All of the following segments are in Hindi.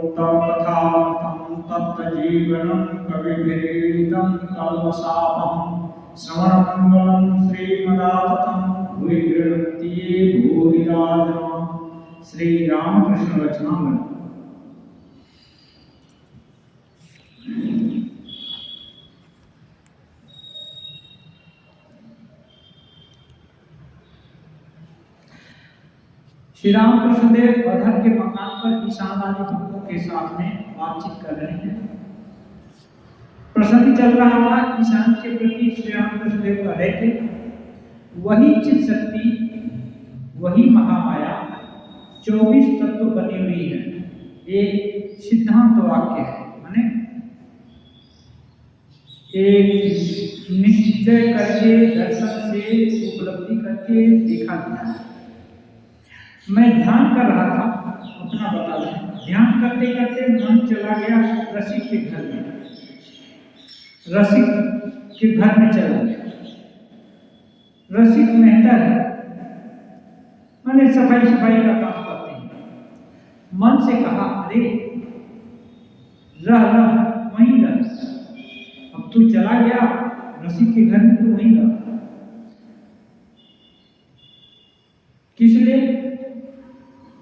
तत्कथार्थं तत्जीवनं कविभिरीडितं कल्मषापहं श्रवणमङ्गलं श्रीमदाततं भुवि गृह्णन्ति ये भूरिदा जनाः। श्री रामकृष्ण वचनामृत। श्री रामकृष्ण देव अधर के मकान पर ईशान आदि भक्तों के साथ में बातचीत कर रहे हैं। प्रसंग चल रहा था ईशान के प्रति। श्री रामकृष्ण देव कह रहे थे वही चित शक्ति, वही महामाया 24 तत्व बनी हुई है। ये सिद्धांत वाक्य है, माने एक निश्चय करके दर्शन से उपलब्धि करके देखा गया है। मैं ध्यान कर रहा था, अपना बता दें। ध्यान करते करते मन चला गया रसिक के घर में। रसिक के घर में चला गया। रसिक मेहतर है, मैंने सफाई का काम करते हैं। मन से कहा अरे रह वहीं रह, अब तू चला गया रसिक के घर में, तू वहीं रह। किस लिए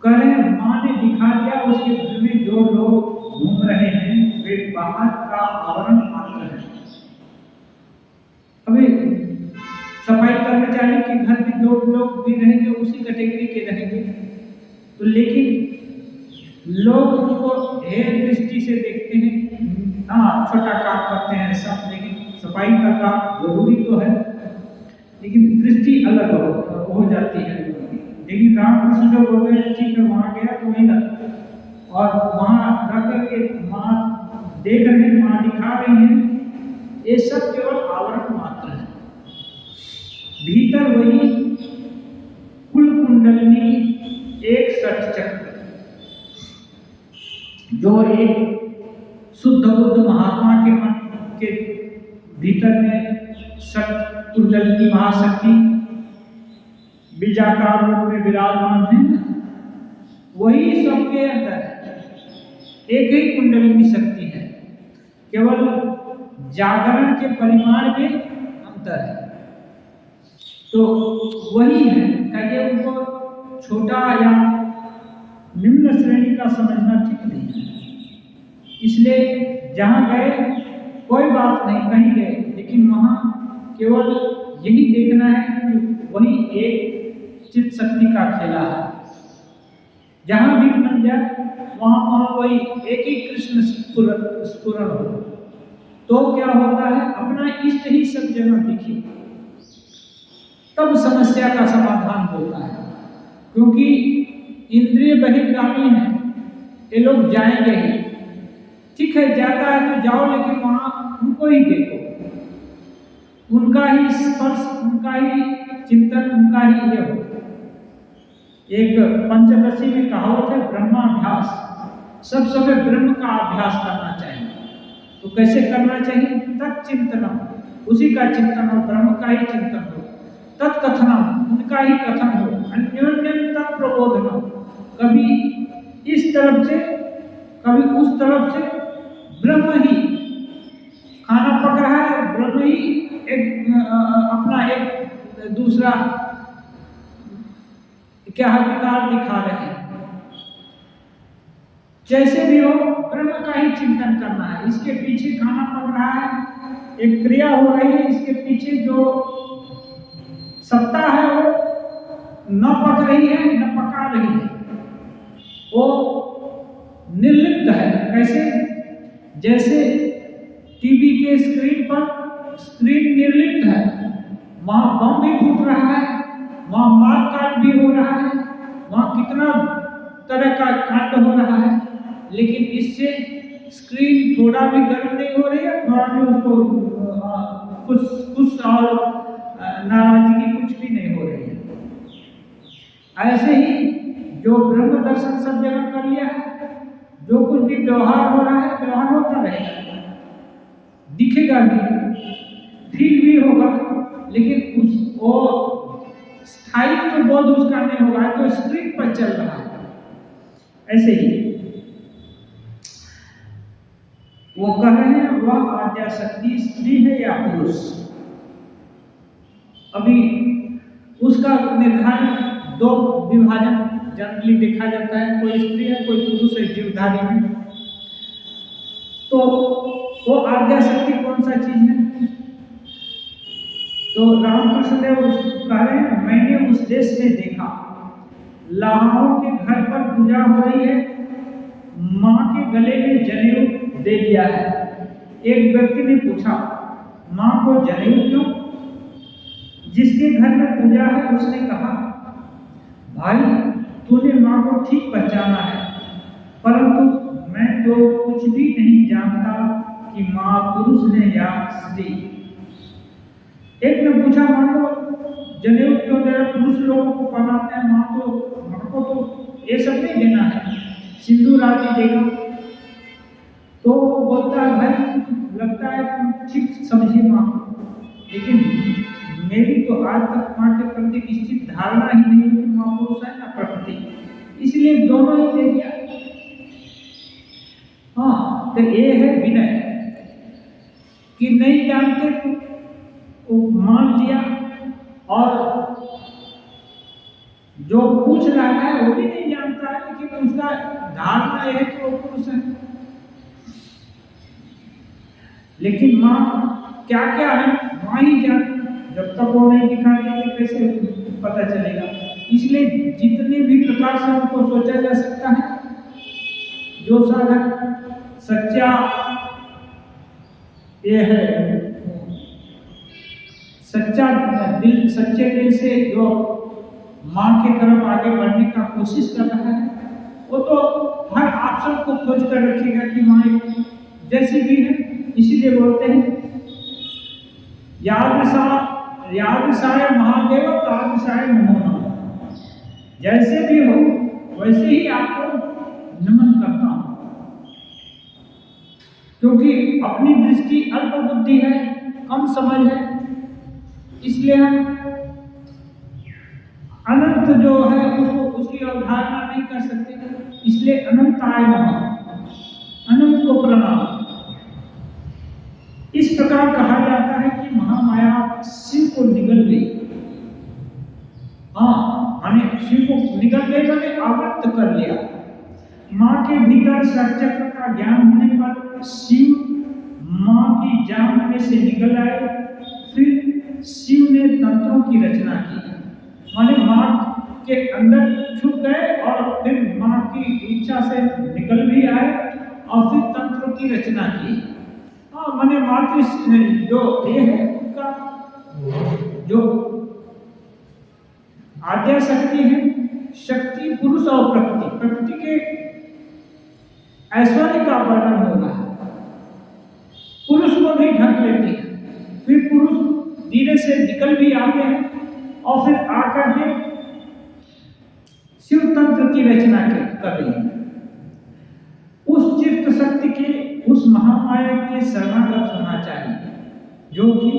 करें? माँ ने दिखा दिया उसके घर में जो लोग घूम रहे हैं वे बाहर का आवरण मात्र है। अभी सफाई कर्मचारी के घर में जो लोग भी रहेंगे उसी कैटेगरी के रहेंगे, तो लेकिन लोग उनको हेय दृष्टि से देखते हैं। हाँ, छोटा काम करते हैं सब, लेकिन सफाई का काम जरूरी तो है, लेकिन दृष्टि अलग हो जाती है। लेकिन रामकृष्ण जो बोल रहे हैं ठीक है, वहां गया तो वहीं रख, और वहां रख करके माँ देख रहे हैं, माँ दिखा रही है, ये सब केवल आवरण मात्र है। भीतर वही कुल कुंडलनी एक सठ चक्र, जो एक शुद्ध बुद्ध महात्मा के मन के भीतर में सठ कुंडलनी महाशक्ति बीजाकार रूप में विराजमान है, वही सबके अंदर है। एक ही कुंडलिनी शक्ति है, केवल जागरण के परिमाण में अंतर है। तो वही है, कहिए उनको छोटा या निम्न श्रेणी का समझना ठीक नहीं है। इसलिए जहां गए कोई बात नहीं, कहीं गए, लेकिन वहां केवल यही देखना है कि वही एक चित्त शक्ति का खेला है। जहां भी बन जाए वहां वही एक ही कृष्ण स्फुरण हो, तो क्या होता है? अपना इष्ट ही सब जगह दिखे, तब समस्या का समाधान होता है। क्योंकि इंद्रिय बहिर्गामी है, ये लोग जाएंगे ही, ठीक है, जाता है तो जाओ, लेकिन वहां उनको ही देखो, उनका ही स्पर्श, उनका ही चिंतन, उनका ही ये हो। एक पंचदशी में कहावत है ब्रह्माभ्यास, सब समय ब्रह्म का अभ्यास करना चाहिए। तो कैसे करना चाहिए? तत्चिंतनम, उसी का चिंतन हो, ब्रह्म का ही चिंतन हो। तत्कथनम, उनका ही कथन हो। अन्योन्यम तत्प्रबोधनम, कभी इस तरफ से कभी उस तरफ से, ब्रह्म ही खाना पक रहा है, ब्रह्म ही एक अपना एक दूसरा क्या विकार दिखा रहे हैं। जैसे भी हो, ब्रह्म का ही चिंतन करना है। इसके पीछे खाना पक रहा है, एक क्रिया हो रही है, इसके पीछे जो सत्ता है वो न पक रही है न पका रही है, वो निर्लिप्त है। कैसे? जैसे टीवी के स्क्रीन पर स्क्रीन निर्लिप्त है, वहां बम भी फूट रहा है, वहां मारकाट भी हो रहा है, वहां कितना तरह का कांड हो रहा है, लेकिन इससे स्क्रीन थोड़ा भी गर्म नहीं हो रही है, थोड़ा भी उसको कुछ और नाराजगी कुछ भी नहीं हो रही है। ऐसे ही जो ब्रह्म दर्शन सब जगह कर लिया है, जो कुछ भी व्यवहार हो रहा है, व्यवहार होता रहेगा, दिखेगा भी, फील भी होगा, लेकिन उस वो स्थायित्व तो बोध उसका नहीं होगा, तो स्क्रीन पर चल रहा है। ऐसे ही वो कह रहे हैं वह आद्या शक्ति स्त्री है या पुरुष। अभी उसका निर्धारण दो विभाजन जनरली देखा जाता है, कोई स्त्री है कोई पुरुष है जीवधारी में। तो वो आद्या शक्ति कौन सा चीज है? तो रामकृष्ण देव कह रहे हैं मैंने उस देश में देखा, लाहाओं के घर पर पूजा हो रही है, माँ के गले में जनेऊ दे दिया है। एक व्यक्ति ने पूछा माँ को जनेऊ क्यों? जिसके घर में पूजा है उसने कहा भाई तूने माँ को ठीक पहचाना है, परंतु मैं तो कुछ भी नहीं जानता कि माँ पुरुष है या स्त्री। एक ने पूछा माँ को जनेऊ क्यों दे रहे? पुरुष लोगों को पहनाते हैं, माँ को तो ये सब नहीं देना है, सिंदूर आदि देगा। तो बोलता है भाई लगता है तुम ठीक समझी माँ को, लेकिन मेरी तो आज तक माँ के प्रति निश्चित धारणा ही नहीं है कि माँ पुरुष है ना प्रकृति, इसलिए दोनों ही दे दिया। हाँ, तो ये है विनय कि नहीं जानते तो मान लिया, और जो पूछ रहा है वो भी नहीं जानता है, लेकिन उसका धारणा है कि वो पुरुष है। लेकिन माँ क्या क्या है माँ ही जाने, जब तक वो नहीं दिखा देंगे कैसे पता चलेगा। इसलिए जितने भी प्रकार से उनको सोचा जा सकता है, जो साधक सच्चा ये है, सच्चे दिल से जो माँ के तरफ आगे बढ़ने का कोशिश कर रहा है, वो तो हर ऑप्शन को खोज कर रखेगा कि माँ जैसी भी है। इसीलिए बोलते हैं यादृशाय महादेव तादृशाय नमो नमः, जैसे भी हो वैसे ही आपको नमन करता हूं, क्योंकि अपनी दृष्टि अल्प बुद्धि है, कम समझ है, इसलिए हम अनंत जो है उसको उसकी अवधारणा नहीं कर सकते। इसलिए अनंताय नमः, अनंत को प्रणाम। इस प्रकार कहा जाता है कि महामाया शिव को निगल गई। हाँ, माने शिव को निगल गई माने आवृत कर लिया। माँ के भीतर षटचक्र का ज्ञान होने पर शिव माँ की जांघ में से निकल आए। फिर शिव ने तंत्रों की रचना की, माने माँ के अंदर छुप गए और फिर माँ की इच्छा से निकल भी आए और फिर तंत्रों की रचना की। हाँ, माने मातृ जो ये है उनका जो आद्या शक्ति है, शक्ति पुरुष और प्रकृति के ऐश्वर्य का वर्णन हो रहा है। पुरुष को भी ढक लेती है, फिर पुरुष धीरे से निकल भी आते हैं और फिर आकर के शिव तंत्र की रचना कर रही है। उस चित्त शक्ति के, उस महामाया के शरणागत होना चाहिए, जो कि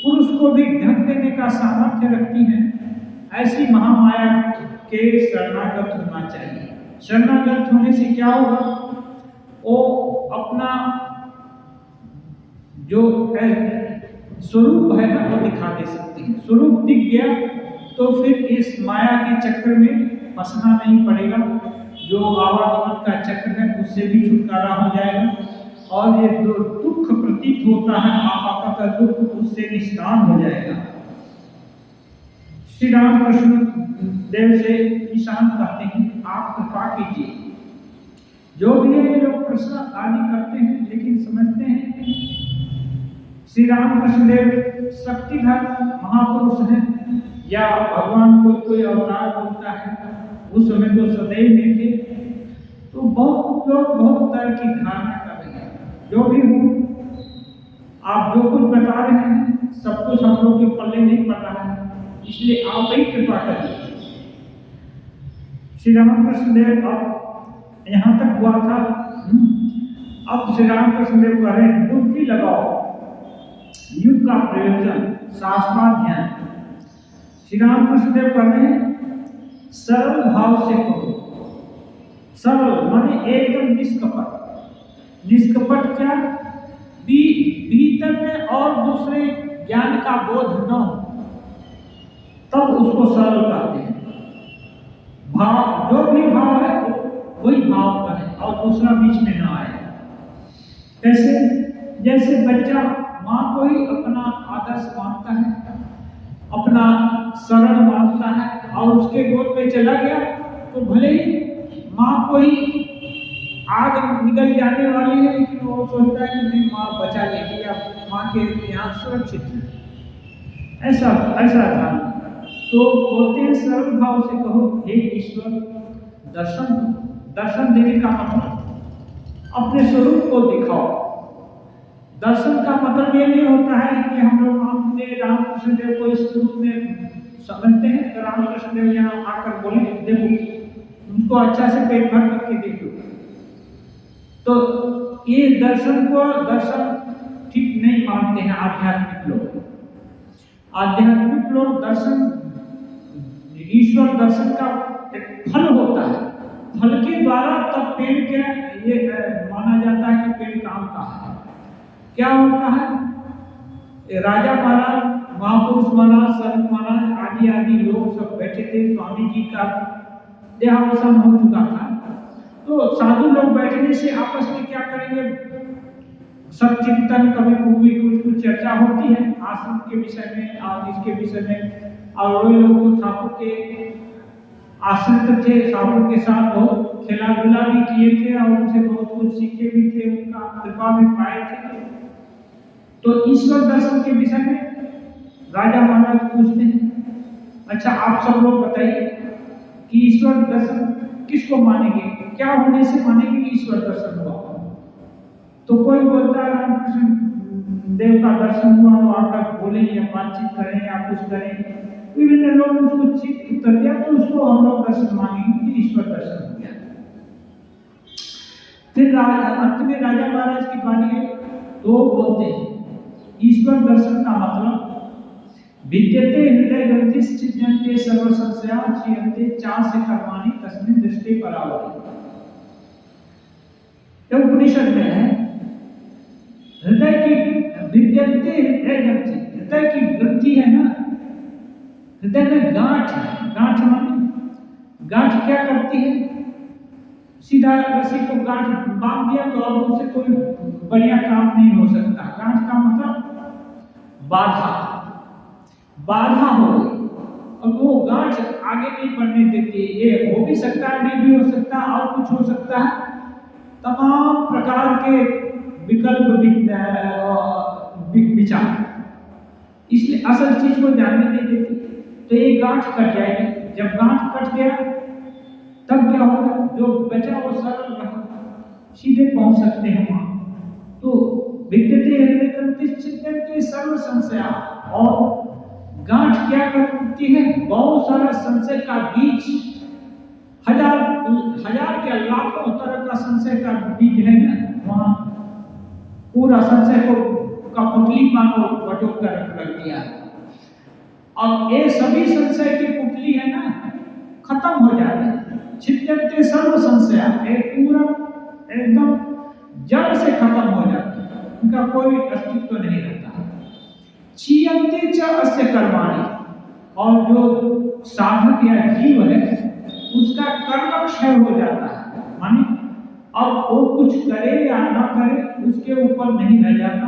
पुरुष को भी ढक देने का सामर्थ्य रखती है। ऐसी महामाया के शरणागत होना चाहिए। शरणागत होने से क्या होगा? वो अपना जो स्वरूप है ना वो दिखा दे सकती है। स्वरूप दिख गया तो फिर इस माया के चक्र में फंसना नहीं पड़ेगा। जो आवागमन का चक्र है उससे भी छुटकारा हो जाएगा, और ये जो दुख प्रतीत होता है आपा का दुख, उससे निष्काम हो जाएगा। श्री रामकृष्ण देव से निशान कहते हैं आप कृपा कीजिए। जो भी है ये लोग प्रश्न आदि करते हैं, लेकिन समझते हैं श्री रामकृष्ण देव शक्तिधर महापुरुष हैं, या भगवान को कोई अवतार बोलता है, उस समय तो सदैव में थे। तो बहुत लोग बहुत तरह की धारणा कर रहे हैं। जो भी हो, आप जो कुछ बता रहे हैं सब कुछ हम लोग के पल्ले नहीं पड़ रहा है, इसलिए आप ही कृपा करिए। श्री रामकृष्ण देव अब यहाँ तक हुआ था। अब श्री रामकृष्ण देव कह रहे हैं डुबकी लगाओ, युग का प्रयोजन शास्त्राध्ययन। श्री रामकृष्ण देव कह रहे हैं सरल भाव से कहो। सरल माने एकदम निष्कपट, निष्कपट क्या, भीतर में और दूसरे ज्ञान का बोध न हो, तब उसको सरल कहते हैं। भाव, जो भी भाव है वही भाव का है और दूसरा बीच में ना आए। कैसे? जैसे बच्चा माँ को ही अपना आदर्श मानता है, अपना शरण मानता है और उसके गोद में चला गया तो भले ही माँ को ही आग निकल जाने वाली है, लेकिन वो सोचता है कि नहीं, माँ बचा लेगी या माँ के यहाँ सुरक्षित है। ऐसा ऐसा था। तो बोलते हैं सरल भाव से कहो हे ईश्वर दर्शन। दर्शन देने का मतलब अपने स्वरूप को दिखाओ। दर्शन का मतलब ये नहीं होता है कि हम लोग अपने रामकृष्ण देव को इस रूप में समझते हैं तो रामकृष्ण देव यहाँ आकर बोले देखो उनको अच्छा से पेट भर करके देखो, तो ये दर्शन को दर्शन ठीक नहीं मानते हैं आध्यात्मिक लोग। आध्यात्मिक लोग दर्शन, ईश्वर दर्शन का एक फल होता है, फल के द्वारा तब पेड़ के ये माना जाता है कि पेड़ काम का है। क्या होता है? राजा महाराज, महापुरुष महाराज, संत महाराज आदि आदि लोग सब बैठे थे। स्वामी जी का देहावसान हो चुका था, तो साधु लोग बैठने से आपस में क्या करेंगे, सब चिंतन, कभी कभी कुछ चर्चा होती है आश्रम के विषय में और इसके विषय में। और वे लोग ठाकुर के आश्रित थे, ठाकुर के साथ बहुत खेला धुला भी किए थे और उनसे बहुत कुछ सीखे भी थे, उनका कृपा भी पाए थे। तो ईश्वर दर्शन के विषय में राजा महाराज पूछते हैं, अच्छा आप सब लोग बताइए कि ईश्वर दर्शन किसको मानेंगे, क्या होने से मानेंगे कि ईश्वर दर्शन हुआ? तो कोई बोलता है रामकृष्ण देव का दर्शन हुआ, वो आकर बोले या बातचीत करें या कुछ करें, विभिन्न लोग उसको उत्तर दिया, तो उसको हम लोग दर्शन मानेंगे कि ईश्वर दर्शन हो गया। फिर अंत में राजा महाराज की बारी है, तो बोलते हैं ईश्वर दर्शन का मतलब विद्यते हृदय ग्रंथिश्चिद्यन्ते सर्व संशया क्षीयन्ते चासे कर्माणि तस्मिन् दृष्टे परावरे। तो उपनिषद में है हृदय की विद्यते हृदय ग्रंथि, हृदय की ग्रंथि है ना, हृदय में गांठ है। गांठ माने गांठ क्या करती है? सीधा रस्सी को गांठ बांध दिया तो अब उससे कोई बढ़िया काम नहीं हो सकता। गांठ का मतलब बाधा, बाधा हो गई, अब वो गांठ आगे नहीं बढ़ने देती। ये हो भी सकता है, नहीं भी हो सकता, और कुछ हो सकता है, तमाम प्रकार के विकल्प विचार, इसलिए असल चीज को जानने नहीं देती। तो ये गांठ कट जाएगी। जब गांठ कट गया तब क्या होगा, जो बचा वो सरल रहा, सीधे पहुंच सकते हैं वहां। तो विद्यते हृदय ग्रंथिश्चिद्यन्ते सर्व संशया, और गांठ क्या करती है? बहुत सारा संशय का बीज, हजार के लाखों तरह का संशय का बीज है ना, वहां पूरा संशय को का पुतली मानो बटोर कर रख दिया। अब ये सभी संशय की पुतली है ना, खत्म हो जाते हैं। छिद्यन्ते सर्व संशया, पूरा एकदम जड़ से खत्म हो जाता है, उनका कोई अस्तित्व नहीं रहता। क्षीयन्ते च अस्य कर्माणि, और जो साधक या जीव है उसका कर्म क्षय हो जाता है, माने अब वो कुछ करे या ना करे उसके ऊपर नहीं रह जाता,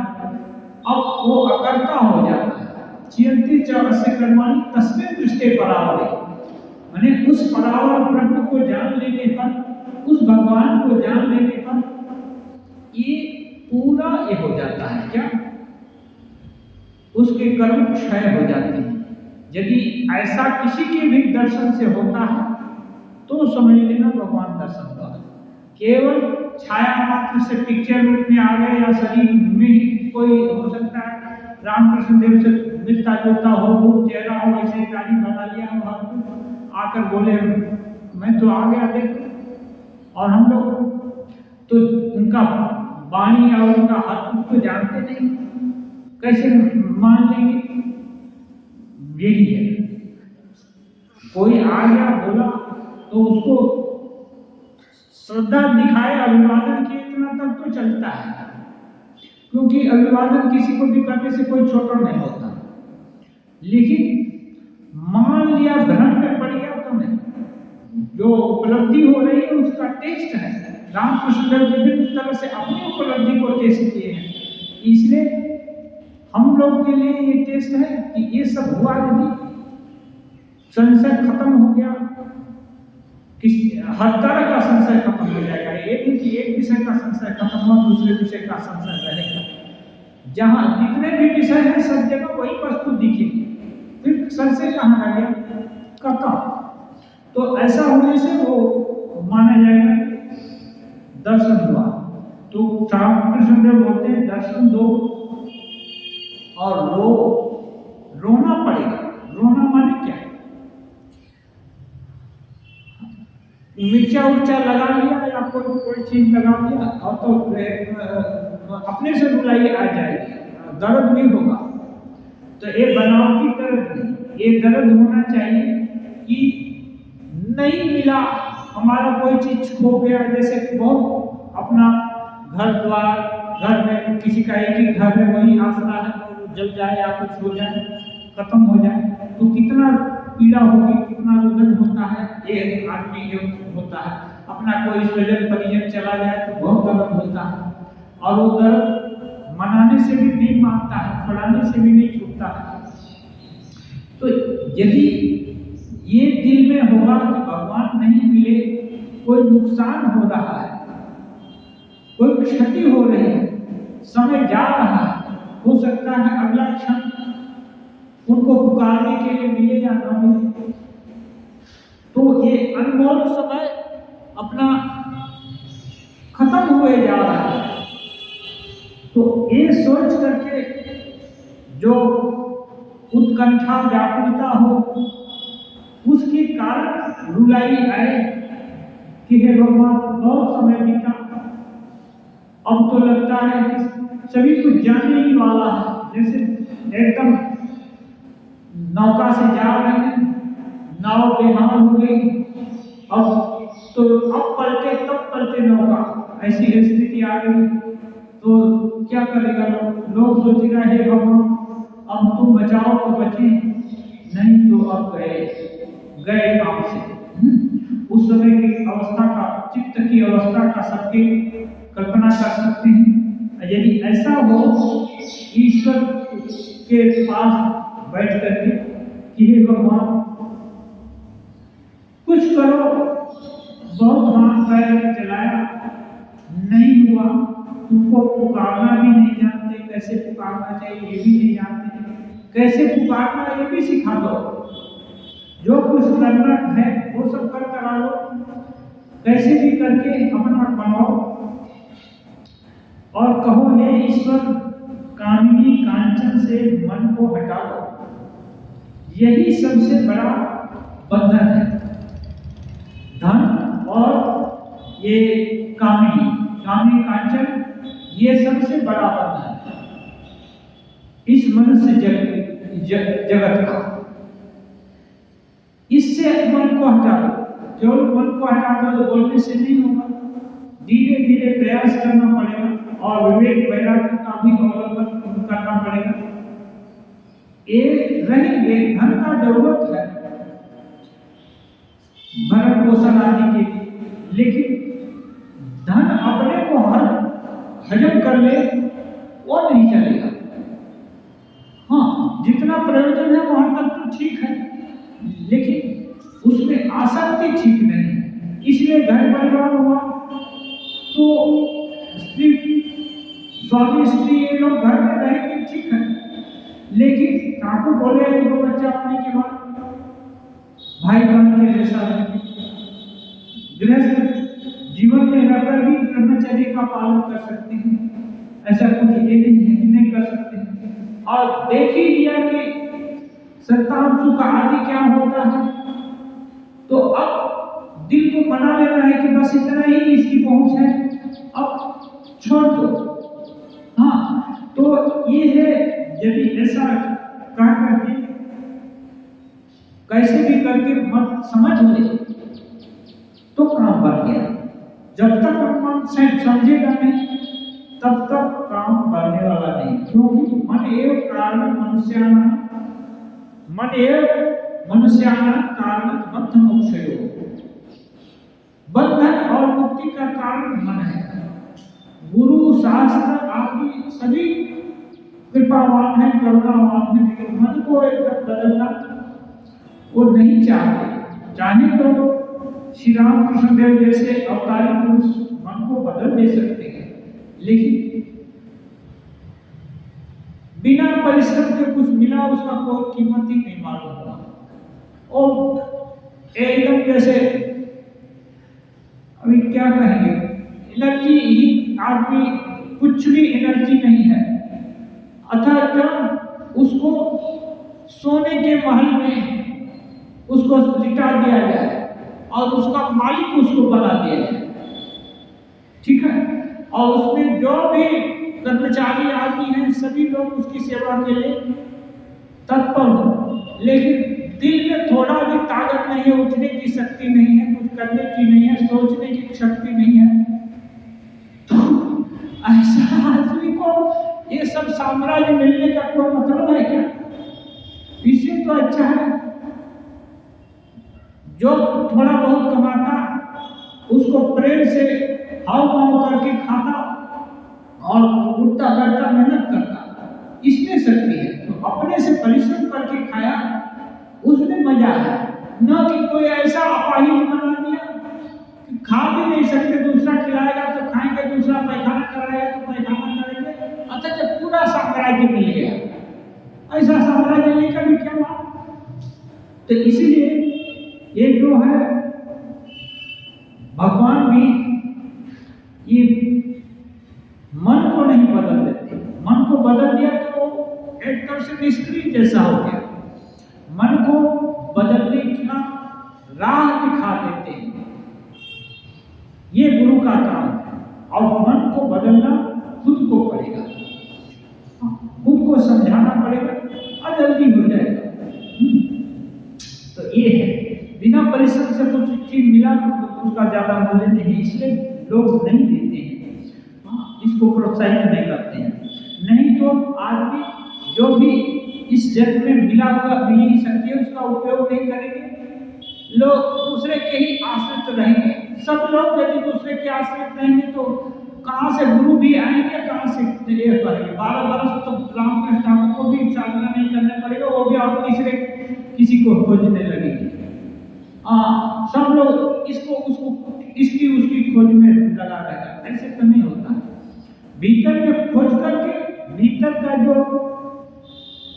अब वो अकर्ता हो जाता है। क्षीयन्ते च अस्य कर्माणि तस्मिन् दृष्टे परावरे, माने उस परावर ब्रह्म को जान लेने पर, उस भगवान को जान लेने पर ये पूरा ये हो जाता है। क्या? उसके कर्म क्षय हो जाते हैं। यदि ऐसा किसी के भी दर्शन से होता है तो समझ लेना भगवान दर्शन हुआ। केवल छाया मात्र से पिक्चर रूप में आ गए या शरीर में ही कोई हो सकता है रामकृष्ण देव से मिलता जुलता हो, रूप चेहरा हो, ऐसे गाड़ी बना लिया हो, आकर बोले मैं तो आ गया देख, और हम लोग तो उनका वाणी या उनका हाथ तो जानते नहीं, कैसे मान लेंगे? यही है, कोई आ गया बोला तो उसको श्रद्धा दिखाए, अभिवादन किए, इतना तक तो चलता है, क्योंकि अभिवादन किसी को भी करने से कोई छोटा नहीं होता। लेकिन मान लिया भ्रम में पड़ गया तो नहीं, जो उपलब्धि हो रही है उसका टेस्ट है। रामकृष्ण देव विभिन्न तरह से अपनी उपलब्धि को टेस्ट किए हैं, इसलिए हम लोग के लिए ये टेस्ट है कि ये सब हुआ यदि संशय खत्म हो गया, हर तरह का संशय खत्म हो जाएगा। ये नहीं कि एक विषय का संशय खत्म हुआ दूसरे विषय का संशय रहेगा। जहां जितने भी विषय हैं सब जगह वही वस्तु दिखेगी, फिर संशय कहाँ रह गया, खत्म। तो ऐसा होने से वो माना जाएगा दर्शन हुआ। तो रामकृष्ण देव बोलते हैं दर्शन दो और रो, रोना पड़ेगा। रोना माने क्या, मिर्चा उर्चा लगा लिया या कोई चीज लगा लिया और तो अपने से रुलाई आ जाएगी, दर्द भी होगा। तो ये बनावटी दर्द नहीं, ये दर्द होना चाहिए कि नहीं मिला, हमारा कोई चीज खो गया। जैसे कि बहुत अपना घर द्वार, घर में किसी का एक ही घर में वही आसरा है, तो जल जाए या कुछ हो जाए, खत्म हो जाए, तो कितना पीड़ा होगी, कितना रुदन होता है। ये आदमी ये होता है, अपना कोई स्वजन परिजन चला जाए तो बहुत दर्द होता है, और वो दर्द मनाने से भी नहीं मानता है, छुड़ाने से भी नहीं छूटता है। तो यदि ये दिल में होगा कि भगवान नहीं मिले, कोई नुकसान हो रहा है, कोई क्षति हो रही है, समय जा रहा है, हो सकता है अगला क्षण उनको पुकारने के लिए मिले या ना मिले, तो ये अनमोल समय अपना खत्म हुए जा रहा है। तो ये सोच करके जो उत्कंठा व्याकुलता हो, उसके कारण रुलाई आए कि हे भगवान बहुत समय बीता, अब तो लगता है कि सभी कुछ जाने ही वाला है। जैसे एकदम नौका से जा रहे हैं, नाव बेहाल हो गई, अब पलटे तब पलटे नौका, ऐसी स्थिति आ गई। तो क्या करेगा लोग सोचेगा हे भगवान अब तुम बचाओ तो बचे, नहीं तो अब गए काम से। उस समय की अवस्था का, चित्त की अवस्था का सबके कल्पना कर सकते हैं। यदि ऐसा हो ईश्वर के पास बैठ करके कि हे भगवान कुछ करो, बहुत हाथ पैर चलाया नहीं हुआ, तुमको पुकारना भी नहीं जानते, कैसे पुकारना चाहिए ये भी नहीं जानते, कैसे पुकारना ये भी सिखा दो, जो कुछ करना है वो सब कर करा लो, कैसे भी करके अपना बनाओ और कहो हे ईश्वर कामिनी कांचन से मन को हटा दो। यही सबसे बड़ा बंधन है, धन और ये कामिनी कांचन, ये सबसे बड़ा बंधन है इस मनुष्य जगत का। इससे मन को हटा दो। जो मन को हटा दो तो बोलने से नहीं होगा, धीरे धीरे प्रयास करना पड़ेगा और विवेक वैराग्य का भी अवलंबन करना पड़ेगा। एक रहेंगे, धन का जरूरत है भरण पोषण आदि के लिए, लेकिन धन अपने को हजम कर ले वो नहीं चलेगा। हाँ, जितना प्रयोजन है वहां तक तो ठीक है, लेकिन उसमें आसक्ति ठीक नहीं। इसलिए घर परिवार हुआ तो स्त्री, स्वामी स्त्री ये लोग घर में रहेंगे ठीक है, लेकिन ठाकुर बोले दो बच्चा होने के बाद भाई बहन के जैसा रहेंगे। गृहस्थ जीवन में रहकर भी ब्रह्मचर्य का पालन कर सकते हैं, ऐसा कुछ ये नहीं कर सकते हैं। और देख ही लिया कि संतान सुख आदि क्या होता है, तो अब दिल को बना लेना है कि बस इतना ही इसकी पहुंच है, अब छोड़ दो। हाँ, तो ये है यदि ऐसा कह करके कैसे भी करके मन समझ ले तो काम बन गया। जब तक मन से समझेगा नहीं तब तक काम बनने वाला नहीं, क्योंकि मन एव कारण मनुष्याणां, मन एव मनुष्याणां कारण बद्ध मोक्षयो, बंधन और मुक्ति का कारण मन है। गुरु शास्त्र आदि सभी कृपावान है, करुणावान है, लेकिन मन को एकदम बदलना वो नहीं चाहते। चाहे तो श्री रामकृष्ण देव जैसे अवतारी पुरुष मन को बदल दे सकते हैं, लेकिन बिना परिश्रम के कुछ मिला उसका कोई कीमत ही नहीं मालूम हुआ। और एकदम जैसे अभी क्या कहेंगे, एनर्जी ही आदमी, कुछ भी एनर्जी नहीं है, अतः जब उसको सोने के महल में उसको लिटा दिया जाए और उसका मालिक उसको बना दिया जाए, ठीक है, और उसमें जो भी कर्मचारी आदि हैं सभी लोग उसकी सेवा के लिए तत्पर हो, लेकिन दिल में थोड़ा भी ताकत नहीं है, उठने की शक्ति नहीं है, कुछ करने की नहीं है, सोचने की शक्ति नहीं है, तो ऐसा आदमी को ये सब साम्राज्य मिलने का कोई मतलब है क्या? इससे तो अच्छा है जो थोड़ा बहुत कमाता उसको प्रेम से हाव भाव करके खाता और उठता बैठता मेहनत करता, इसमें शक्ति है। तो अपने से परिश्रम करके खाया उसमें मजा है, न कि कोई ऐसा अपाहिज बना दिया कि खा भी नहीं सकते, दूसरा खिलाएगा तो खाएंगे, दूसरा पैखाना कराएगा तो पैखाना करेंगे, अतः जब पूरा साम्राज्य मिल गया, ऐसा साम्राज्य लेकर भी क्या बात। तो इसीलिए ये जो है भगवान भी ये मन को नहीं बदल देते। मन को बदल दिया तो एक तरह से निष्क्रिय जैसा हो गया। मन को बदलने का राह दिखा देते हैं, ये गुरु का काम है। और मन को बदलना खुद को पड़ेगा, खुद को समझाना पड़ेगा और जल्दी हो जाएगा। तो ये है, बिना परिश्रम से कुछ चीज मिला तो उसका ज्यादा मूल्य नहीं, इसलिए लोग नहीं देते हैं, इसको प्रोत्साहित नहीं करते हैं। नहीं तो आदमी जो भी इस जन्म में मिला हुआ मिल ही सकती है उसका उपयोग नहीं करेंगे, लोग दूसरे के ही आश्रित रहेंगे। सब लोग यदि दूसरे के आश्रित रहेंगे तो कहाँ से गुरु भी आएंगे, कहाँ से ये करेंगे। 12 वर्ष तो रामकृष्ण ठाकुर को भी साधना नहीं करना पड़ेगा, वो भी और तीसरे किसी को खोजने लगेंगे। सब लोग इसको उसको इसकी उसकी खोज में लगा रहेगा, ऐसे तो नहीं होता। भीतर में खोज करके भीतर का जो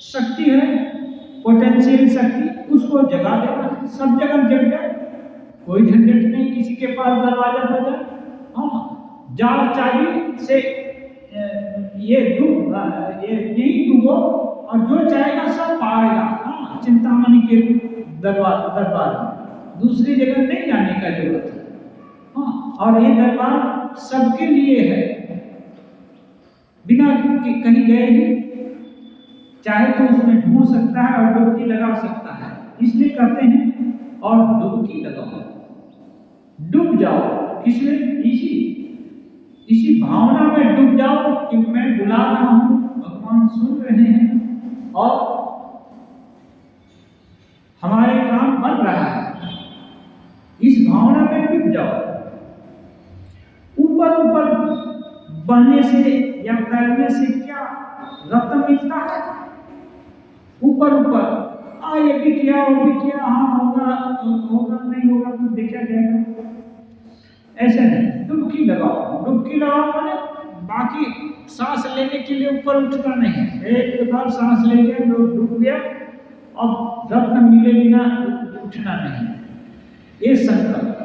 शक्ति है, पोटेंशियल शक्ति, उसको जगा देना। सब जगह जग जाए, कोई झंझट नहीं, किसी के पास दरवाजा बजा, जाल चाबी से ये यही डूबो और जो चाहेगा सब पाएगा। चिंतामणि के दरबार में दूसरी जगह नहीं जाने का जरूरत है। और ये दरबार सबके लिए है, बिना कहीं गए ही चाहे तो उसमें ढूंढ सकता है और डुबकी लगा सकता है। इसलिए कहते हैं और डुबकी लगाओ, डूब जाओ। किसमें? इसी भावना में डूब जाओ कि मैं बुला रहा हूं, भगवान सुन रहे हैं और हमारे काम बन रहा है। इस भावना में डूब जाओ। ऊपर ऊपर बहने से या तैरने से क्या रत्न मिलता है? ऊपर ऊपर ये भी किया वो भी किया, होगा नहीं होगा तो देखा जाएगा, ऐसा नहीं। डुबकी लगाओ। डुबकी लगाओ माने बाकी सांस लेने के लिए ऊपर उठना नहीं है। एक बार सांस ले लिया, डूब गया, अब रत्न मिले बिना उठना नहीं। ये संकल्प।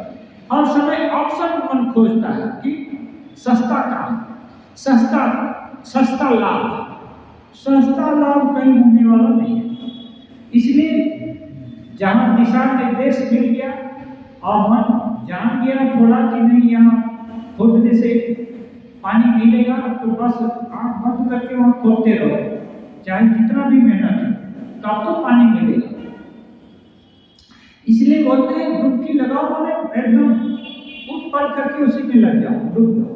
हर समय ऑप्शन मन खोजता है कि सस्ता काम, सस्ता लाभ कहीं होने वाला नहीं है। इसलिए जहां दिशा निर्देश मिल गया और मन जान गया थोड़ा कि नहीं यहाँ खोदने से पानी मिलेगा, तो बस आंख बंद करके वहां खोदते रहो, चाहे जितना भी मेहनत है, तब तो पानी मिलेगा। इसलिए बोलते हैं डुबकी लगाओ, माने एकदम उठ पड़ करके उसी में लग जाओ, डूब जाओ।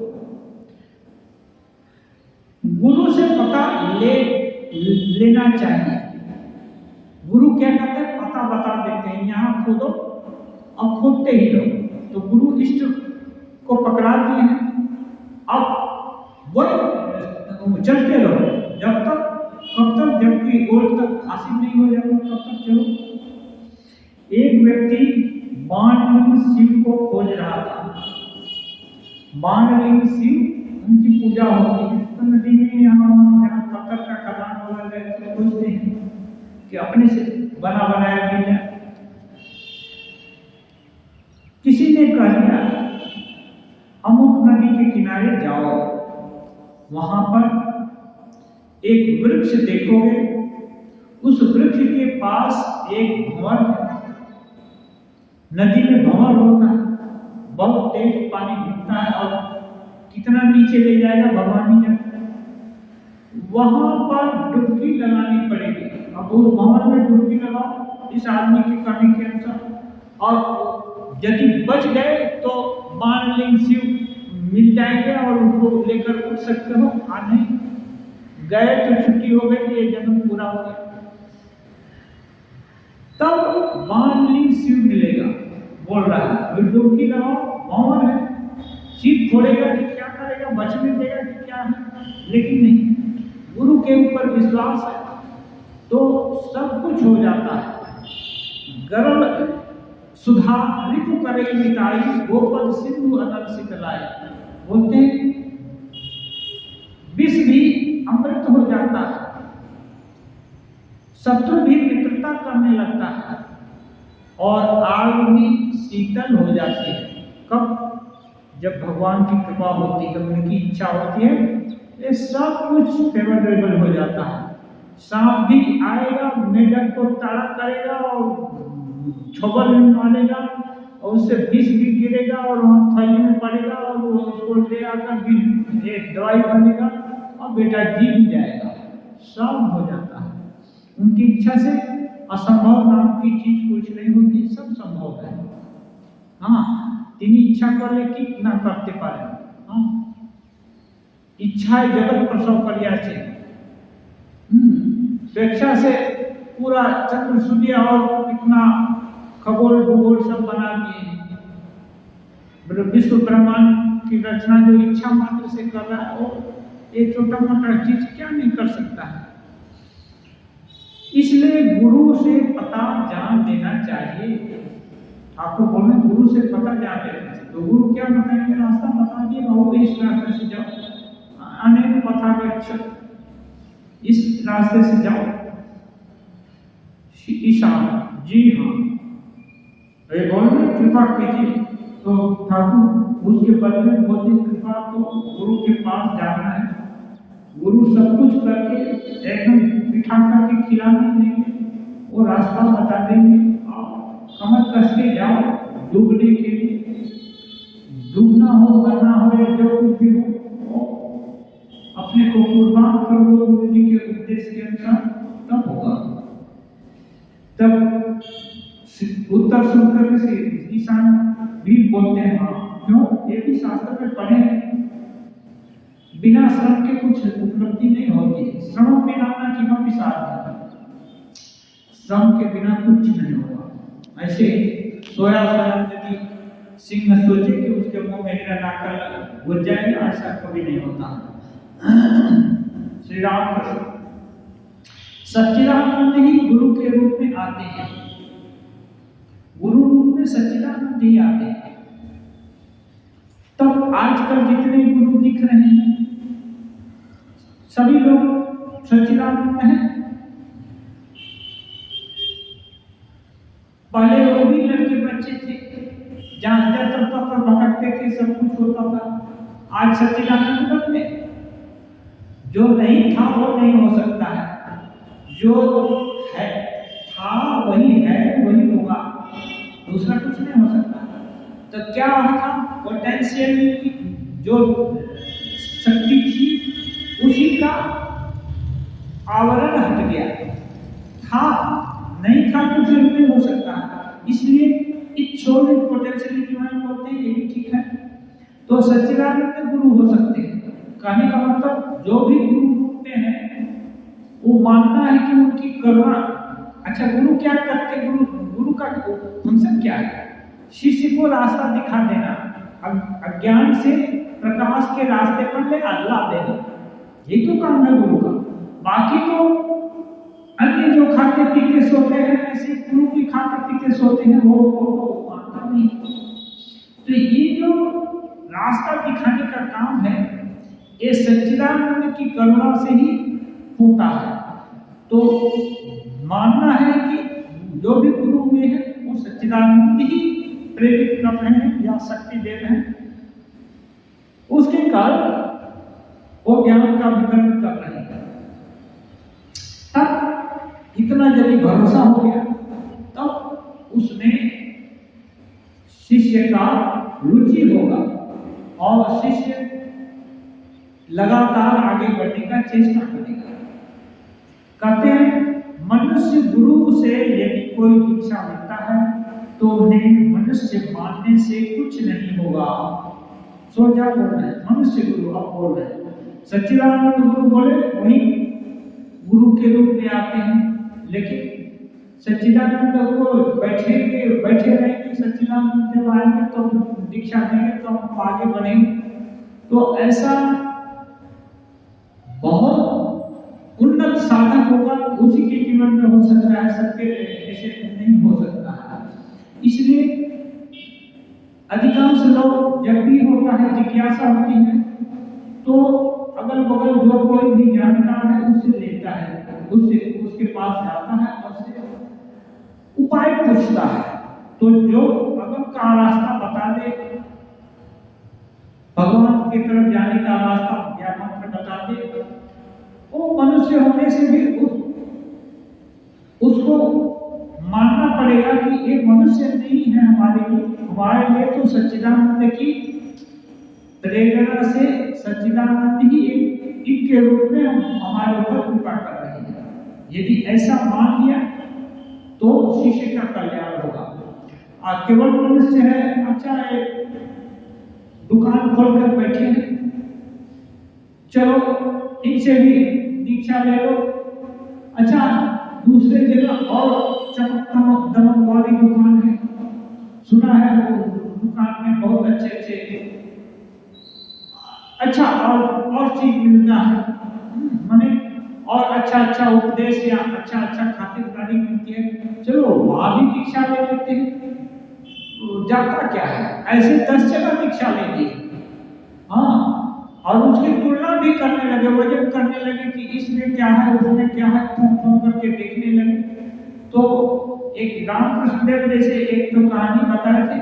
लेना चाहिए। गुरु क्या करते हैं, पता बता देते हैं, यहाँ खोदो, अब खोदते ही रहो। तो गुरु इष्ट को पकड़ा दिए हैं, अब वही चलते रहो जब तक, कब तक, जबकि गोल तक हासिल नहीं हो जाता तब तक चलो। एक व्यक्ति बाणलिंग शिव को खोज रहा था। बाणलिंग शिव उनकी पूजा होती है, तो नदी में यहाँ पत्थर का खदान वाला तो खोजते हैं कि अपने से बना बनाया मिल जाए। किसी ने कह दिया अमुक नदी के किनारे जाओ, वहां पर एक वृक्ष देखोगे, उस वृक्ष के पास एक भंवर है। नदी में भंवर होता है, बहुत तेज पानी घूमता है और कितना नीचे ले जाएगा भगवान ही जानते हैं। वहां पर डुबकी लगानी पड़ेगी। अब उस भंवर में डुबकी लगाओ इस आदमी के कहने के अनुसार, और यदि बच गए तो बाणलिंग शिव मिल जाएंगे और उनको लेकर उठ सकते हो। नहीं गए तो छुट्टी हो गई, ये जन्म पूरा हो गया। तब बाणलिंग शिव मिलेगा, बोल रहा है डुबकी लगाओ, भंवर है, शिव छोड़ेगा कि क्या करेगा, बचने देगा कि क्या है, लेकिन नहीं, गुरु के ऊपर विश्वास है तो सब कुछ हो जाता है। गर्भ सुधा रिपु करे मिटाई, गोपद सिंधु अनल सितलाई। बोलते हैं विष भी अमृत हो जाता है, शत्रु भी मित्रता करने लगता है, और आग भी शीतल हो जाती है। कब? जब भगवान की कृपा होती है, उनकी इच्छा होती है, ये सब कुछ फेवरेबल हो जाता है। सांप भी आएगा, मेढक को ताड़ा करेगा और छबल में मारेगा, और उससे विष भी गिरेगा और वहाँ थैली में पड़ेगा और वो उसको ले आकर एक दवाई बनेगा और बेटा जी भी जाएगा। सब हो जाता है उनकी इच्छा से। असंभव नाम की चीज कुछ नहीं होती, सब संभव है। हाँ, तिनी इच्छा कर ले कि ना करते पारे। हाँ, इच्छा जगत प्रसव करिया छे। स्वेच्छा से पूरा चंद्र सूर्य और कितना खगोल भूगोल सब बना दिए। विश्व ब्रह्मांड की रचना जो इच्छा मात्र से कर रहा है, वो एक छोटा मोटा चीज क्या नहीं कर सकता है। इसलिए गुरु से पता जान लेना चाहिए। आपको बोलना गुरु से पता जान लेना चाहिए, तो गुरु क्या बताएंगे, रास्ता बता दिए, वो इस रास्ते से जाओ, अनेक पथागच्छ, इस रास्ते से जाओ। ईशान जी हाँ, बोलने कृपा कीजिए, तो ठाकुर उसके बदले में बोलते कृपा तो गुरु के पास जाना है। गुरु सब कुछ करके एकदम बिठा करके खिला नहीं देंगे, वो रास्ता बता देंगे, कमर कस के जाओ डूबने के लिए। डूबना हो, मरना हो या जो कुछ भी हो, अपने को कुर्बान कर दो गुरु जी के उपदेश के अनुसार, तब होगा। तब उत्तर सुनकर से ईशान भी बोलते हैं हाँ, क्यों, ये भी शास्त्र में पढ़े, बिना श्रम के कुछ उपलब्धि नहीं होती। श्रम बिना ना किमपि साधयति, श्रम के बिना कुछ नहीं होगा। ऐसे सोया सोया यदि सिंह सोचे कि उसके मुंह में हीरा लाकर घुस जाएगा, ऐसा कभी नहीं होता। श्री राम कृष्ण सच्चिदानंद ही गुरु के रूप में आते हैं, गुरु रूप में सच्चिदानंद ही आते हैं। तब आजकल जितने गुरु दिख रहे हैं सभी लोग सच्चिदानंद हैं। पहले वो भी लड़के बच्चे थे, जहां जत्र तत्र भटकते थे, सब कुछ होता था। आज सच्चिदानंद बन गए। जो नहीं था वो नहीं हो सकता है, जो है था वही है वही होगा, दूसरा कुछ नहीं हो सकता। तो क्या था, पोटेंशियल जो शक्ति थी उसी का आवरण हट गया, था नहीं था तो फिर नहीं हो सकता। इसलिए इच्छोलित पोटेंशियल डिवाइन बोलते हैं, ये भी ठीक है। तो सच्चिदानंद गुरु हो सकते हैं। कहने का मतलब जो भी गुरु रूप में है वो वो मानना है कि उनकी करुणा। अच्छा, गुरु क्या करते? गुरु का फंक्शन क्या है? शिष्य को रास्ता दिखा देना, अज्ञान से प्रकाश के रास्ते पर ले ला देना, ये तो काम है गुरु का। बाकी तो अन्य जो खाते पीते सोते हैं, ऐसे गुरु भी खाते पीते सोते हैं, वो मानता नहीं। तो ये जो रास्ता दिखाने का काम है, ये सच्चिदानंद की करुणा से ही होता है। तो मानना है कि जो भी गुरु हुए हैं वो सच्चिदानंद ही प्रेरित कर रहे हैं या शक्ति दे रहे हैं, उसके कारण वो ज्ञान का वितरण कर रहे हैं। तब इतना जब भरोसा हो गया, तब उसमें शिष्य का रुचि होगा और शिष्य लगातार आगे बढ़ने का चेष्टा करेगा। कहते हैं मनुष्य गुरु से यदि कोई दीक्षा लेता है तो उन्हें मनुष्य मानने से कुछ नहीं होगा। सोचा बोल रहे हैं मनुष्य गुरु, अब बोल रहे हैं सच्चिदानंद गुरु बोले वही गुरु के रूप में आते हैं, लेकिन सच्चिदानंद को बैठे रहेंगे, सच्चिदानंद जब आएंगे तो दीक्षा देंगे तो हम आगे बढ़ेंगे। तो ऐसा बहुत उन्नत साधक होगा उसी के जीवन में हो सकता है, सबके ऐसे नहीं हो सकता है। इसलिए अधिकांश लोग जब भी होता है जिज्ञासा होती है तो अगल बगल जो कोई भी जानकार है उससे लेता है, उसके पास जाता है और उससे उपाय पूछता है। तो जो अगम का रास्ता बता दे, भगवान की तरफ जाने का रास्ता या मंत्र बता दे, वो मनुष्य होने से भी उसको मानना पड़ेगा कि एक मनुष्य नहीं है हमारे लिए तो सच्चिदानंद की प्रेरणा से सच्चिदानंद ही एक के रूप में हमारे ऊपर कृपा कर रहे हैं। यदि ऐसा मान लिया तो शिष्य का कल्याण होगा। केवल मनुष्य है, अच्छा है, दुकान खोलकर बैठे हैं, चलो इनसे भी दीक्षा ले लो। अच्छा, दूसरे जगह और चमक दमक वाली दुकान है, सुना है वो दुकान में बहुत अच्छे अच्छा और चीज मिलता है, माने और अच्छा उपदेश या अच्छा खातिरदारी मिलती है, चलो वहां भी दीक्षा ले लेते हैं। तो जाता क्या है, ऐसे 10 जगह दीक्षा लेंगे। हाँ, और उसकी तुलना भी करने लगे, वजन करने लगे कि इसमें क्या है उसमें क्या है, फोन करके देखने लगे। तो एक रामकृष्ण देव जैसे एक तो कहानी बताए थे,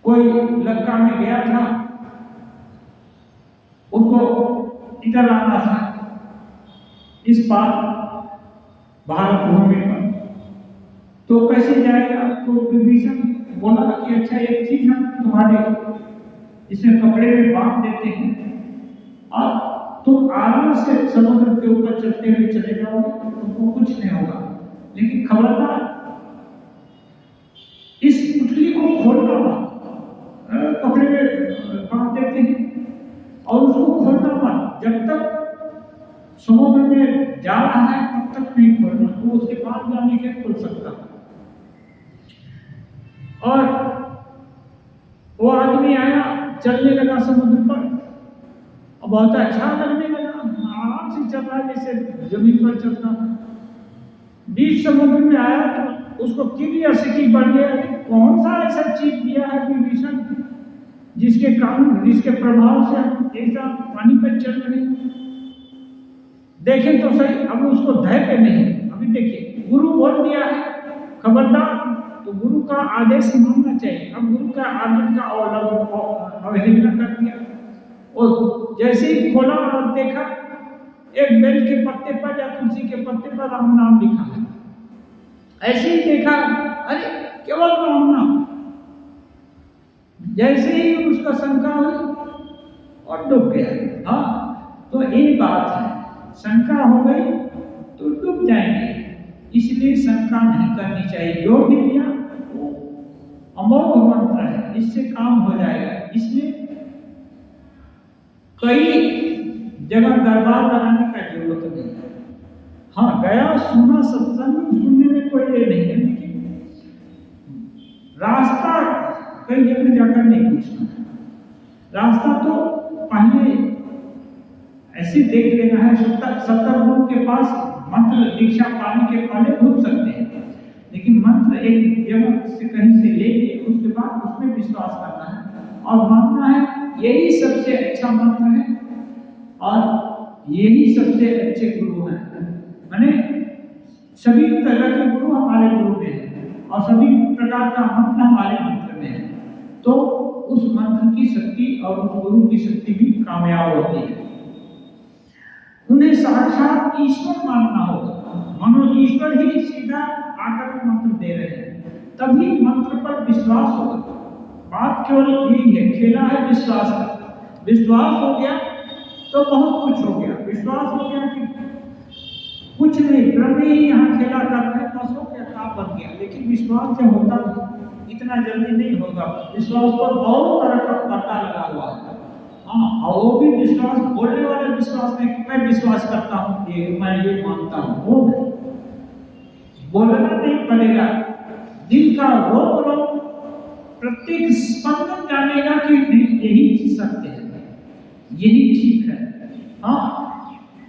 कोई लंका में गया था, उसको इधर आना था इस पार भारत भूमि पर, तो कैसे जाएगा? तो विभीषण बोला कि अच्छा एक चीज हम तुम्हारे इसमें कपड़े में बांध देते हैं और तुम आराम से समुद्र के ऊपर चलते हुए चले जाओगे, तुमको कुछ नहीं होगा, लेकिन खबरदार इस पुतली को खोलना मत। कपड़े में बांध देते हैं और उसको खोलना मत, जब तक समुद्र में जा रहा है तब तक नहीं खोलना, तो उसके बाद जाने के खोल सकता। और वो आदमी आया, चलने लगा समुद्र पर, और बहुत अच्छा लगने लगा, आराम से चल रहा जैसे जमीन पर चलता था। बीच समुद्र में आया तो उसको क्यूरियोसिटी बढ़ गया, कौन सा ऐसा चीज दिया है विभीषण जिसके कारण, जिसके प्रभाव से हम ऐसा पानी पर चल रहे हैं, देखें तो सही। अब उसको धैर्य नहीं, अभी देखिए गुरु बोल दिया है खबरदार, तो गुरु का आदेश मानना चाहिए। अब गुरु का आदेश का अवहेलना कर दिया, और जैसे ही खोला और देखा एक बेल के पत्ते पर या तुलसी के पत्ते पर राम नाम लिखा है, ऐसे ही देखा, अरे केवल राम नाम। जैसे ही उसका शंका हुई और डूब गया। हाँ, तो ये बात है, शंका हो गई तो डूब जाएंगे, इसलिए शंका नहीं करनी चाहिए। जो भी दिया वो अमोघ मंत्र है, इससे काम हो जाएगा। इसलिए कई जगह दरबार लगाने का जरूरत जरूरत नहीं है। हाँ, गया सुना सत्संग सुनने में कोई ये नहीं है, लेकिन रास्ता कई जगह जाकर नहीं पूछना है। रास्ता तो पहले ऐसे देख लेना है। 70 गुरु के पास मंत्र दीक्षा पाने के पहले घूम सकते हैं, लेकिन मंत्र एक जगह से कहीं से लेके उसके बाद उसमें विश्वास करना है और मानना है यही सबसे अच्छा मंत्र है और यही सबसे अच्छे गुरु हैं। माने सभी तरह के गुरु हमारे गुरु में है और सभी प्रकार का मंत्र हमारे मंत्र में है, तो उस मंत्र की शक्ति और उस गुरु की शक्ति भी कामयाब होती है। उन्हें साक्षात ईश्वर मानना होगा, मानो ईश्वर ही सीधा आकर मंत्र दे रहे हैं, तभी मंत्र पर विश्वास होगा। बात केवल यही है, खेला है विश्वास का। विश्वास हो गया तो बहुत कुछ हो गया। विश्वास हो गया कि कुछ नहीं, ब्रह्म ही यहाँ खेला कर रहे, बस हो गया, काम बन गया। लेकिन विश्वास जब होता तो इतना जल्दी नहीं होगा। विश्वास पर बहुत तरह का पर्दा लगा हुआ है। हाँ, और वो भी विश्वास बोलने वाले विश्वास में कि मैं विश्वास करता हूँ, मैं ये मानता हूँ, वो नहीं। बोलना नहीं पड़ेगा, दिल का रोक रोक प्रत्येक स्पंदन जानेगा कि यही सत्य है, यही ठीक है। हाँ,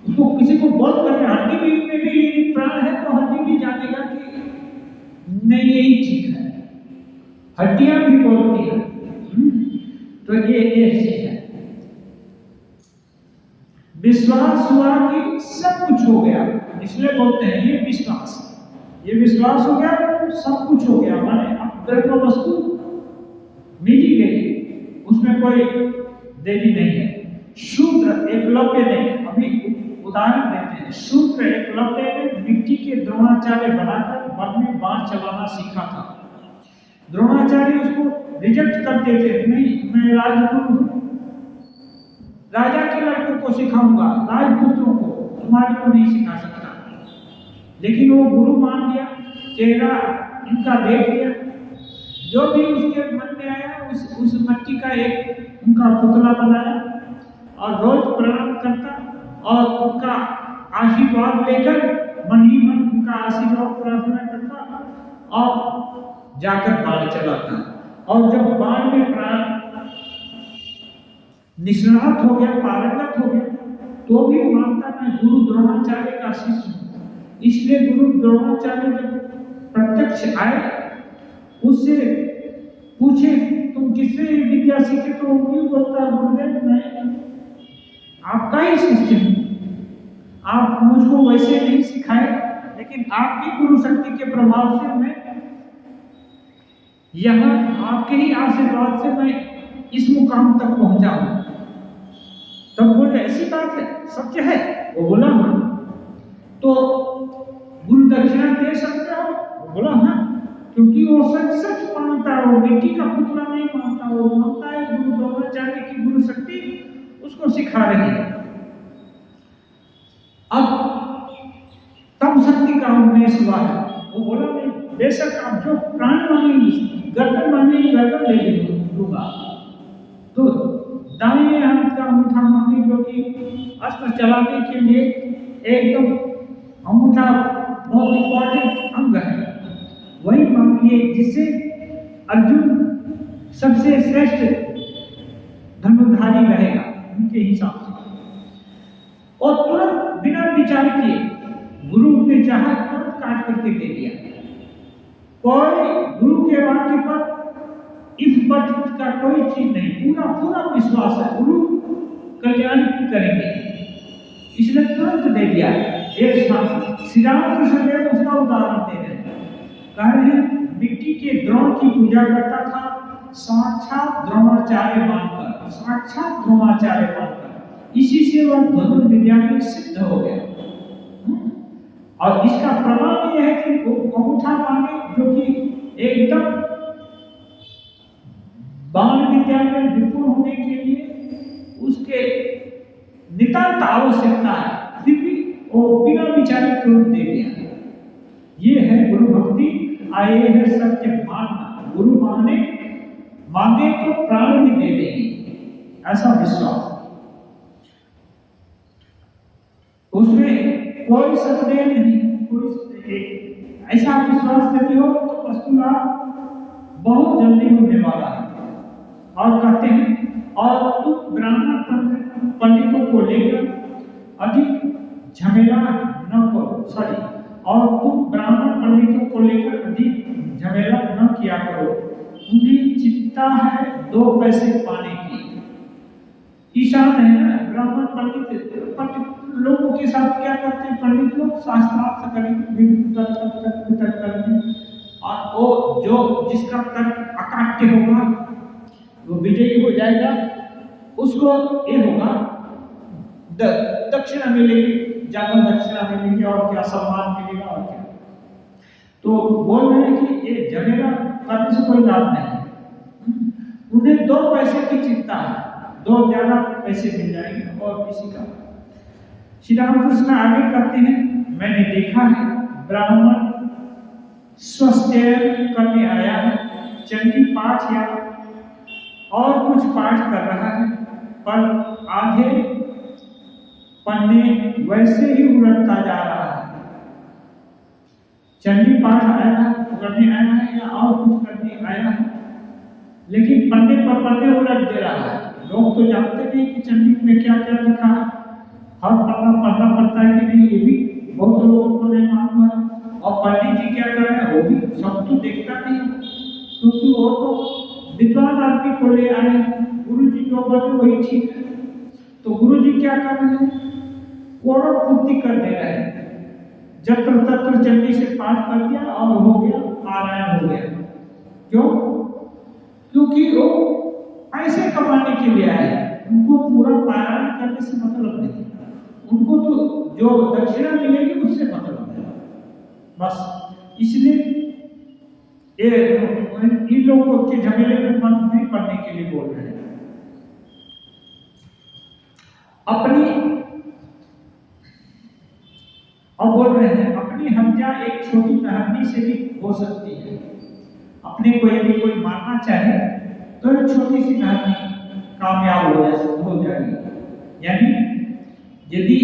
उसको किसी को बोल कर हड्डी में भी यदि प्राण है तो हड्डी भी जानेगा कि नहीं यही ठीक है। हड्डियां भी बोलती है। तो ये चीज है। विश्वास हुआ कि सब कुछ हो गया, इसलिए बोलते हैं ये विश्वास। ये विश्वास हो गया तो सब कुछ हो गया, माने अब ब्रह्म वस्तु मिल ही गई, उसमें कोई देरी नहीं है। शूद्र एकलव्य नहीं, अभी उदाहरण देते हैं। शूद्र एकलव्य ने मिट्टी के द्रोणाचार्य बनाकर वन में बाण चलाना सीखा था। द्रोणाचार्य उसको रिजेक्ट करते थे, नहीं मैं राजगुरु हूं, राजा के लड़कों को सिखाऊंगा, राजपुत्रों को, तुम्हारे को नहीं सिखा सकता। लेकिन वो गुरु मान लिया, चेहरा इनका देख लिया, जो भी उसके मन में आया उस मट्टी का एक उनका पुतला बनाया और रोज प्रणाम करता और उनका आशीर्वाद लेकर मन ही मन उनका आशीर्वाद प्रार्थना करता और जाकर बाण चलाता। और जब बाण में प्राण निष्णात हो गया, पारंगत हो गया, तो भी मानता मैं गुरु द्रोणाचार्य का शिष्य हूं। इसलिए गुरु द्रोणाचार्य जब प्रत्यक्ष आए, उससे पूछे तुम किससे विद्या सीखे, तो वो भी बोलता गुरुदेव मैं आपका ही शिष्य हूं, आप मुझको वैसे नहीं सिखाए, लेकिन आपकी गुरु शक्ति के प्रभाव से मैं यहाँ आपके ही आशीर्वाद से मैं इस मुकाम तक पहुंचा हूं। तब बोले ऐसी बात है, सत्य है? वो बोला हाँ। तो गुरु दक्षिणा दे सकते हो? वो बोला हाँ, क्योंकि वो सच सच मानता है, वो मिट्टी का पुतला नहीं मानता, वो मानता है गुरु द्रोणाचार्य की गुरु शक्ति उसको सिखा रही है। अब तब शक्ति का उन्मेष हुआ है। वो बोला नहीं, बेशक आप जो प्राण मांगेंगे, गर्दन मांगेंगे, गर्दन ले लूंगा। तो दाहिने हाथ का अंगूठा मांगे, जो कि अस्त्र चलाने के लिए एकदम अंगूठा बहुत इंपॉर्टेंट अंग है, वही मांगिए जिससे अर्जुन सबसे श्रेष्ठ धनुर्धारी रहेगा उनके हिसाब से। और तुरंत बिना विचार किए गुरु ने चाहा तुरंत काट करके दे दिया। कोई गुरु के वाक्य पर इस बट का कोई चीज नहीं, पूरा पूरा विश्वास है गुरु कल्याण करेंगे, इसलिए तुरंत दे दिया। एक श्री राम कृष्ण देव उसका उदाहरण दे रहे हैं, कह रहे हैं मिट्टी के द्रोण की पूजा करता था साक्षात द्रोणाचार्य मानकर, साक्षात द्रोणाचार्य मानकर, इसी से वह धनुर्विद्या में सिद्ध हो गया। और इसका प्रमाण यह है कि वो अंगूठा मांगे जो कि एकदम बाण विद्या में विपुल होने के लिए उसके नितांत आवश्यकता है, फिर भी वो बिना विचारे तुरंत दे दिया। ये है गुरु भक्ति, आए है सत्य मानना। गुरु मांगे तो प्राण भी दे देंगे, ऐसा विश्वास। उस उसमें कोई संदेह नहीं, कोई ऐसा विश्वास करते हो तो पस्तुलाभ बहुत जल्दी होने वाला है। और कहते हैं और तुम ब्राह्मण पंडितों को लेकर अधिक झमेला न करो, सॉरी, और तुम ब्राह्मण पंडितों को लेकर अधिक झमेला न किया करो, उन्हें चिंता है 2 पैसे पाने की। ईशान है ना, ब्राह्मण पंडित लोगों के साथ क्या करते हैं, पंडित लोग शास्त्रार्थ करेंगे और वो जो जिसका तर्क अकाट्य होगा वो विजयी हो जाएगा, उसको ये होगा दक्षिणा मिलेगी, ज्यादा दक्षिणा मिलेगी और क्या सम्मान मिलेगा और क्या। तो बोल रहे हैं कि ये झमेला करने से कोई लाभ नहीं, उन्हें 2 पैसे की चिंता है, 2 ज्यादा पैसे मिल जाएंगे और किसी का। श्री रामकृष्ण आगे कहते हैं, मैंने देखा है ब्राह्मण स्वस्थ करने आया है, चंडी पाठ या और कुछ पाठ कर रहा है, पर आधे पन्ने वैसे ही उलटता जा रहा है। चंडी पाठ आया है, करने आया है या और कुछ करने आया है, लेकिन पन्ने पर पन्ने उलट दे रहा है। लोग तो जानते नहीं कि चंडी में क्या क्या लिखा है, हर पन्ना पढ़ना पड़ता है कि नहीं, ये भी बहुत लोगों को नहीं मालूम है। और पंडित जी क्या कर रहे हैं वो भी सब तो देखता नहीं, क्योंकि वो तो विद्वान आदमी को ले आए, गुरु जी जो बोले वही ठीक है। तो गुरु जी क्या कर रहे हैं, कोरम पूर्ति कर दे रहे हैं, जत्र तत्र चंडी से पाठ कर दिया और हो गया, पारायण हो गया। क्यों? क्योंकि वो पैसे कमाने के लिए आए, उनको पूरा पारायण करने से मतलब नहीं, उनको तो जो दक्षिणा मिलेगी उससे मतलब है बस। इसलिए इन लोगों के झमेले में मन नहीं पड़ने के लिए बोल रहे हैं। अपनी और बोल रहे हैं अपनी हत्या एक छोटी कहानी से भी हो सकती है। अपने को यदि कोई मारना चाहे तो एक छोटी सी कहानी कामयाब हो जाएगी। यानी यदि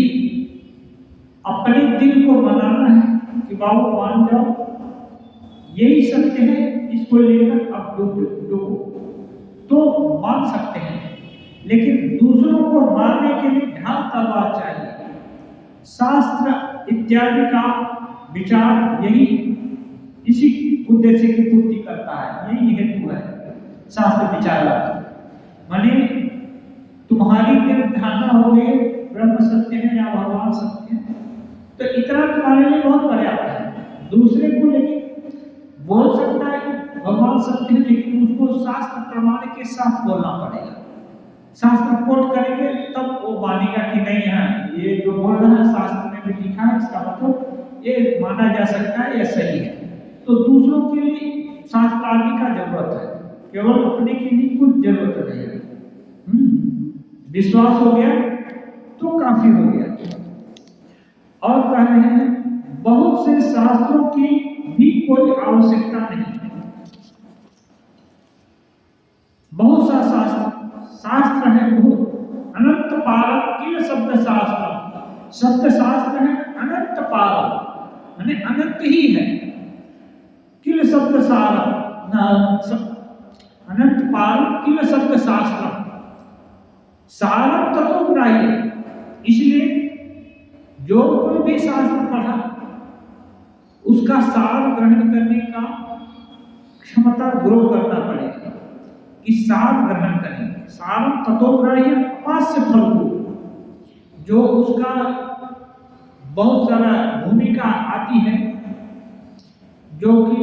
अपने दिल को मनाना है कि बाबू मान जाओ, यही सत्य है, इसको लेकर अब डूबो तो मान सकते हैं, लेकिन दूसरों को मारने के लिए ढाल तलवार चाहिए। शास्त्र इत्यादि का विचार यही इसी उद्देश्य की पूर्ति करता है, यही हेतु है शास्त्र विचार का। माने तुम्हारी दिल धारणा हो गई ब्रह्म सत्य है या भगवान सत्य है, तो इतना तुम्हारे लिए बहुत पर्याप्त है। दूसरे को लेकिन बोल सकता है कि भगवान सत्य है, लेकिन उसको शास्त्र प्रमाण के साथ बोलना पड़ेगा। शास्त्र कोट करेंगे तब वो मानेगा कि नहीं है, ये जो बोल रहा है शास्त्र में भी लिखा है, इसका मतलब ये माना जा सकता है, ये सही है। तो दूसरों के लिए शास्त्र आदि का जरूरत है, केवल अपने के लिए कुछ जरूरत नहीं है। विश्वास हो गया तो काफी हो गया। और कह रहे हैं बहुत से शास्त्रों की भी कोई आवश्यकता नहीं है। बहुत सा शास्त्र है, बहुत अनंत पारक किल शब्द शास्त्र, शब्द शास्त्र है अनंत पारक, माने अनंत ही है। किल शब्द सारक अनंत पारक किल शब्द शास्त्र, सारक तो ग्राह्य। इसलिए जो कोई भी शास्त्र पढ़ा उसका सार ग्रहण करने का क्षमता ग्रो करना पड़ेगा कि सार ग्रहण करेंगे। सारम तत्वग्राह्य अपास्य फल को, जो उसका बहुत सारा भूमिका आती है, जो कि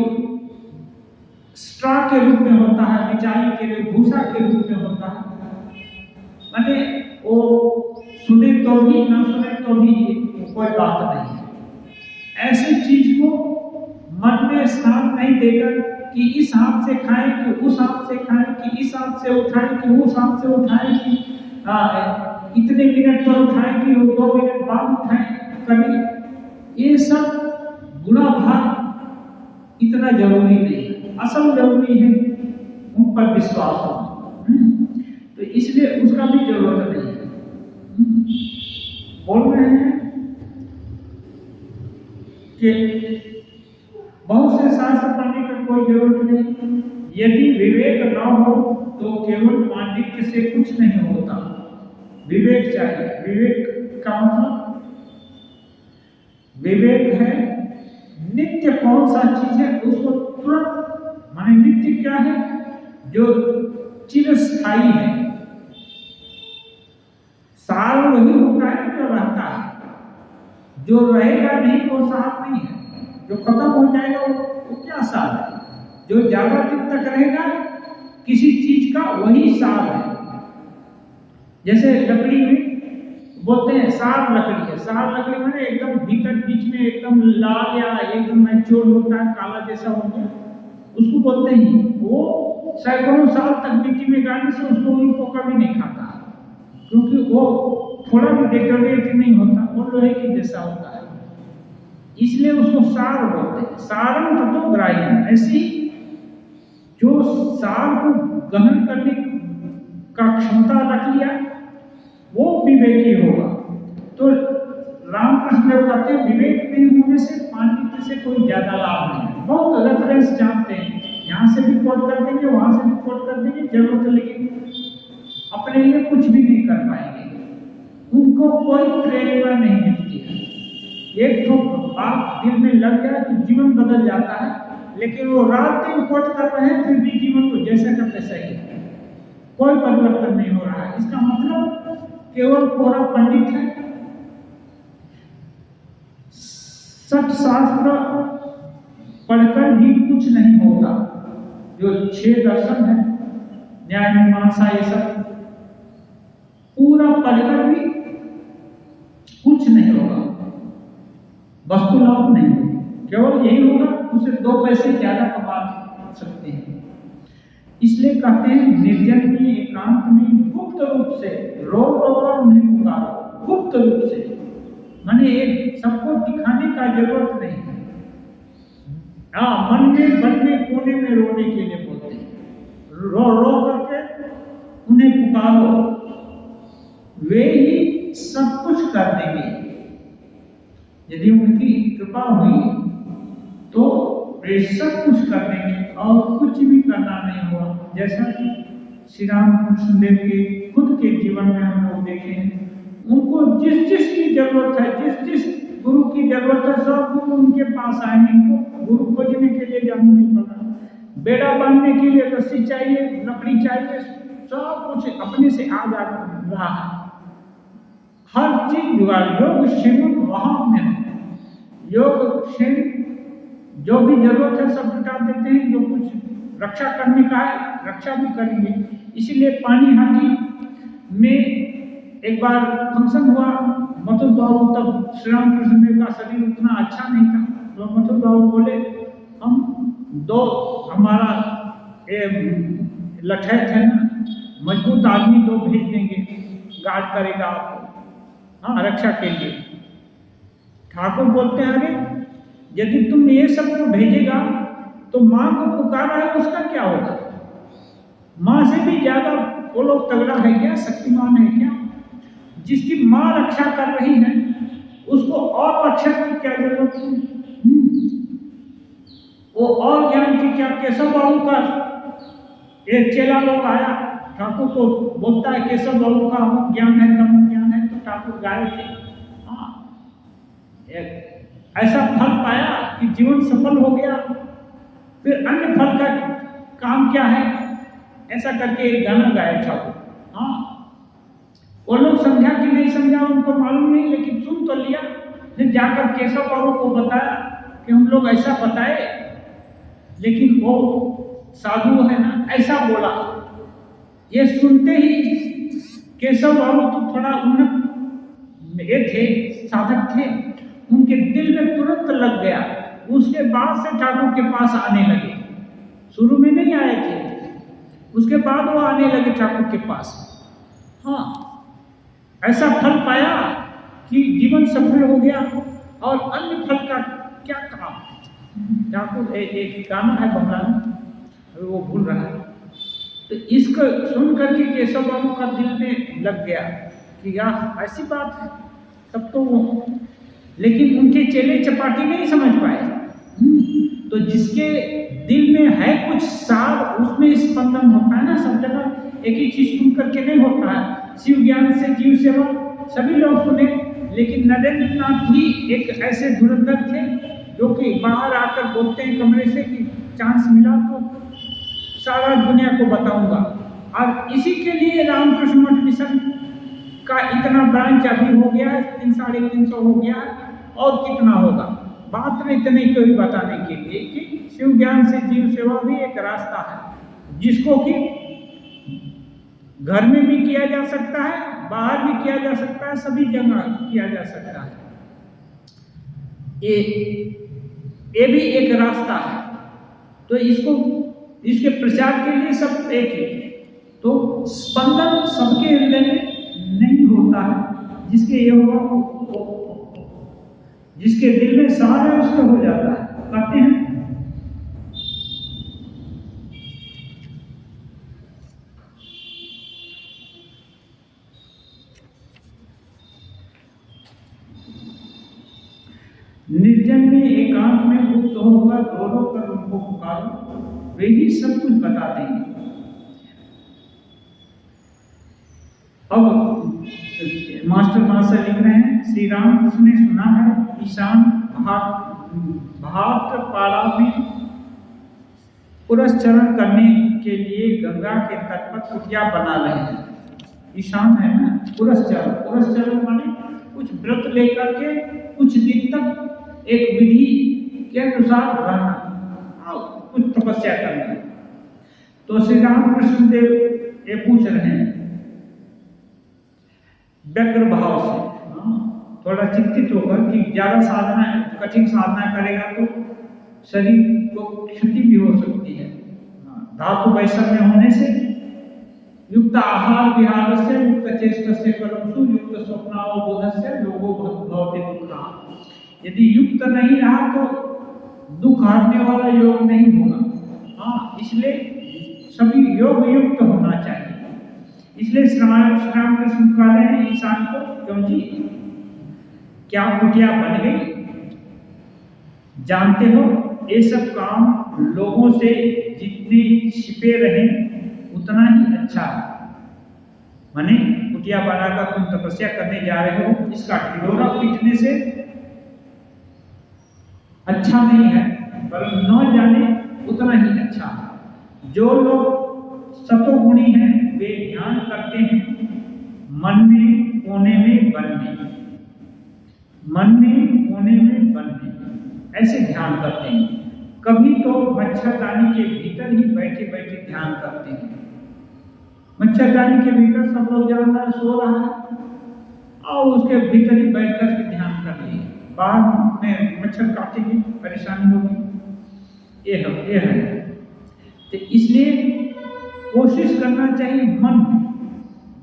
स्ट्रा के रूप में होता है, बिचाई के लिए भूसा के रूप में होता है। माने वो सुने तो भी ना सुने तो भी कोई बात नहीं है। ऐसी चीज को मन में स्थान नहीं देकर कि इस हाथ से खाएं कि उस हाथ से खाएं, कि इस हाथ से उठाएं कि उस हाथ से उठाएं, कि इतने मिनट पर उठाएं कि 2 मिनट बाद उठाएं, कभी ये सब गुणा भाग इतना जरूरी नहीं है। असल जरूरी है उन पर विश्वास होना, तो इसलिए उसका भी जरूरत नहीं है। बोल रहे हैं कि बहुत से शास्त्र पढ़ने की कोई जरूरत नहीं। यदि विवेक न हो तो केवल पांडित्य से कुछ नहीं होता। विवेक चाहिए। विवेक का मतलब विवेक है नित्य कौन सा चीज है उसको तुरंत, माने नित्य क्या है, जो चिरस्थायी है। सार वही होता है जो रहता है, जो रहेगा नहीं वो सार नहीं है। जो खत्म हो जाएगा वो क्या सार है? जो ज्यादा दिन तक रहेगा किसी चीज का वही सार है। जैसे लकड़ी में बोलते हैं सार लकड़ी है। सार लकड़ी माने एकदम भीतर बीच में एकदम लाल या एकदम मैच्योर होता है, काला जैसा होता है, उसको बोलते हैं। वो सैकड़ों साल तक मिट्टी में गाड़ने से उसको कोई पोका भी नहीं खाता, क्योंकि वो थोड़ा भी डेकोरेट नहीं होता, वो लोहे की जैसा होता है, इसलिए उसको सार बोलते हैं। सारम तो ग्राह्य। ऐसी जो सार को गहन करने का क्षमता रख लिया वो विवेकी होगा। तो रामकृष्ण देव कहते हैं विवेक नहीं होने से पांडित्य से कोई ज्यादा लाभ नहीं है। बहुत रेफरेंस जानते हैं, यहाँ से भी कोट कर देंगे, वहां से भी कोट कर देंगे, जरूरत लेकिन अपने लिए कुछ भी नहीं कर पाएंगे। उनको कोई प्रेरणा नहीं मिलती है। एक तो बात दिल में लग गया कि जीवन बदल जाता है, लेकिन वो रात दिन कोट कर रहे हैं, फिर भी जीवन को जैसे का तैसा ही है, कोई परिवर्तन नहीं हो रहा है। इसका मतलब केवल कोरा पंडित है। सठ शास्त्र पढ़कर भी कुछ नहीं होता। जो 6 दर्शन है, न्याय मीमांसा, ये सब पूरा पढ़कर भी कुछ नहीं होगा, वस्तु लाभ नहीं होगा। केवल यही होगा उसे 2 पैसे ज्यादा कमा सकते हैं। इसलिए कहते हैं निर्जन में एकांत में गुप्त रूप से रो रो कर उन्हें पुकारो। गुप्त रूप से माने एक सबको दिखाने का जरूरत नहीं है। मन में मन में कोने में रोने के लिए बोलते हैं। रो रो करके उन्हें पुकारो, वे ही सब कुछ कर देंगे। यदि उनकी कृपा हुई तो वे सब कुछ कर देंगे और कुछ भी करना नहीं हुआ। जैसा कि श्री रामकृष्ण देव के खुद के जीवन में हम लोग देखे हैं, उनको जिस जिस की जरूरत है, जिस जिस गुरु की जरूरत है, सब गुरु उनके पास आए। इनको गुरु खोजने के लिए जाना नहीं पड़ा। बेड़ा बांधने के लिए रस्सी चाहिए, लकड़ी चाहिए, सब कुछ अपने से आ जा रहा है। हर चीज जुगाड़। योग क्षेम वहां में योग क्षेम जो भी जरूरत है सब जुटा देते हैं। जो कुछ रक्षा करने का है रक्षा भी करेंगे। इसीलिए पानी हाटी में एक बार फंक्शन हुआ मथुर बाबू, तब श्री रामकृष्ण देव का शरीर उतना अच्छा नहीं था, तो मथुर बाबू बोले हम 2 हमारा लठैत है ना, मजबूत आदमी 2 भेज देंगे, गार्ड करेगा आपको, हाँ, रक्षा के लिए। ठाकुर बोलते हैं अरे यदि तुम ये सब को भेजेगा तो माँ को पुकारा है उसका क्या होगा? माँ से भी ज्यादा वो लोग तगड़ा है क्या, शक्तिमान है क्या? जिसकी माँ रक्षा कर रही है उसको और रक्षा की क्या जरूरत है? वो और ज्ञान की क्या? केशव बाबू का एक चेला लोग आया, ठाकुर को बोलता है केशव बाबू का अमुक ज्ञान है, तमुक ज्ञान है, तो ठाकुर गाए थे। हाँ, ऐसा फल पाया कि जीवन सफल हो गया। फिर अन्य फल का काम क्या है, ऐसा करके एक गाना गाया ठाकुर। हाँ, वो लोग समझा कि नहीं समझा उनको मालूम नहीं, लेकिन सुन तो लिया। फिर जाकर केशव बाबू को बताया कि हम लोग ऐसा बताए, लेकिन वो साधु है ना ऐसा बोला। ये सुनते ही केशव बाबू तो थोड़ा उन्नत ये थे, साधक थे, उनके दिल में तुरंत लग गया। उसके बाद से ठाकुर के पास आने लगे। शुरू में नहीं आए थे, उसके बाद वो आने लगे ठाकुर के पास। हाँ, ऐसा फल पाया कि जीवन सफल हो गया। और अन्य फल का क्या काम? ठाकुर एक गाना है बंगला में, वो भूल रहा है, तो इसको सुन करके केशव बाबू का दिल में लग गया कि यार ऐसी बात है। तब तो वो लेकिन उनके चेले चपाटी नहीं समझ पाए। तो जिसके दिल में है कुछ सार, उसमें स्पंदन होता है ना। सब जगह एक ही चीज सुन करके नहीं होता है। शिव ज्ञान से जीव सेवा सभी लोग सुने, लेकिन नरेंद्र नाथ भी एक ऐसे धुरंधर थे जो कि बाहर आकर बोलते हैं कमरे से कि चांस मिला तो सारा दुनिया को बताऊंगा। और इसी के लिए रामकृष्ण मठ मिशन का इतना ब्रांच अभी हो गया है, 300-350 हो गया है, और कितना होगा। बात में इतने को ही बताने के लिए कि शिव ज्ञान से जीव सेवा भी एक रास्ता है, जिसको कि घर में भी किया जा सकता है, बाहर भी किया जा सकता है, सभी जगह किया जा सकता है। ये भी एक रास्ता है। तो इसके प्रचार के लिए सब एक ही। तो स्पंदन सबके हृदय में नहीं होता है। जिसके ये होगा, जिसके दिल में सार है उसको हो जाता है। कहते हैं निर्जन में एकांत में गुप्त होकर रो रो कर उनको पुकारो, वे ही सब कुछ बता देंगे। अब मास्टर महाशय लिख रहे हैं, श्री रामकृष्ण ने सुना है ईशान भाटपाड़ा में पुरस्चरण करने के लिए गंगा के तट पर कुटिया बना रहे हैं। ईशान है ना, पुरस्चरण माने कुछ व्रत लेकर के कुछ दिन तक एक विधि के अनुसार रहना और कुछ तपस्या करना। तो श्री रामकृष्ण देव ये पूछ रहे हैं व्यग्र भाव से, थोड़ा चिंतित होकर कि ज्यादा साधना, कठिन साधना करेगा तो शरीर को क्षति भी हो सकती है। धातु वैषम्य होने से युक्त आहार विहार से युक्त चेष्ट से कर्मसु युक्त स्वप्नावबोध से योगो भवति दुःखा। यदि युक्त नहीं रहा तो दुख हरने वाला योग नहीं होगा। इसलिए सभी योग युक्त होना चाहिए। इसलिए श्री रामकृष्ण कह रहे हैं ईशान को, क्यों जी क्या कुटिया बन गई? जानते हो ये सब काम लोगों से जितने छिपे रहे उतना ही अच्छा है। माने कुटिया बनाकर तुम तपस्या करने जा रहे हो, इसका ढिढोरा पीटने से अच्छा नहीं है, पर न जाने उतना ही अच्छा है। जो लोग सतोगुणी हैं वे ध्यान करते हैं मन में कोने में बनने, मन में कोने में बनने, ऐसे ध्यान करते हैं। कभी तो मच्छरदानी के भीतर ही बैठे बैठे ध्यान करते हैं। मच्छरदानी के भीतर सब लोग जान रहा सो रहा है और उसके भीतर ही बैठ कर के ध्यान कर लिए। बाहर में मच्छर काटेगी, परेशानी होगी। ये है। तो इसलिए कोशिश करना चाहिए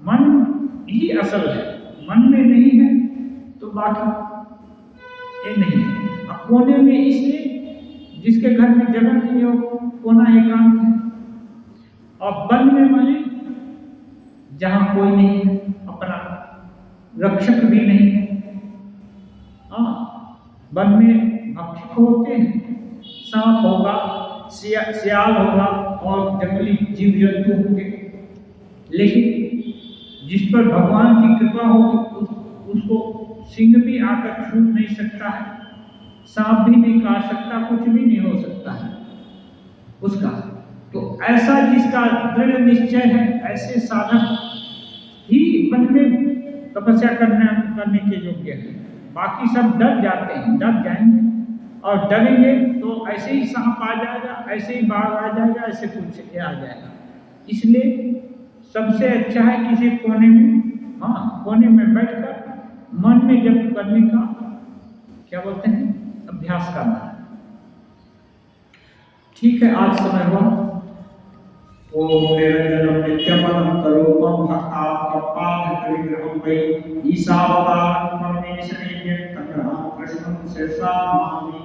मन ही असल है। मन में नहीं है तो बाकी ये नहीं है। अब कोने में इसलिए जिसके घर में जगह नहीं हो, कोना एकांत है। और वन में माने जहां कोई नहीं है, अपना रक्षक भी नहीं है। वन में भक्षक होते हैं, सांप होगा, सियाल होगा और जंगली जीव जंतु होंगे। लेकिन जिस पर भगवान की कृपा होगी उसको सिंह भी आकर छू नहीं सकता है, सांप भी नहीं काट सकता, कुछ भी नहीं हो सकता है उसका। तो ऐसा जिसका दृढ़ निश्चय है, ऐसे साधक ही मन में तपस्या करने के योग्य है। बाकी सब डर जाते हैं, डर जाएंगे और डरेंगे तो ऐसे ही सांप आ जाएगा, ऐसे ही बाघ आ जाएगा, ऐसे कुछ आ जाएगा। इसलिए सबसे अच्छा है किसी कोने में, कोने में बैठकर मन में जप करने का क्या बोलते हैं, अभ्यास करना है। ठीक है, आज समय हुआ। ओम निरंजनम नित्यमनंतरूपम भक्तात्मपादविग्रहं वै ईशावतारं परमेश्वरेण तग्रहं कृष्णं शिरसा नमामि।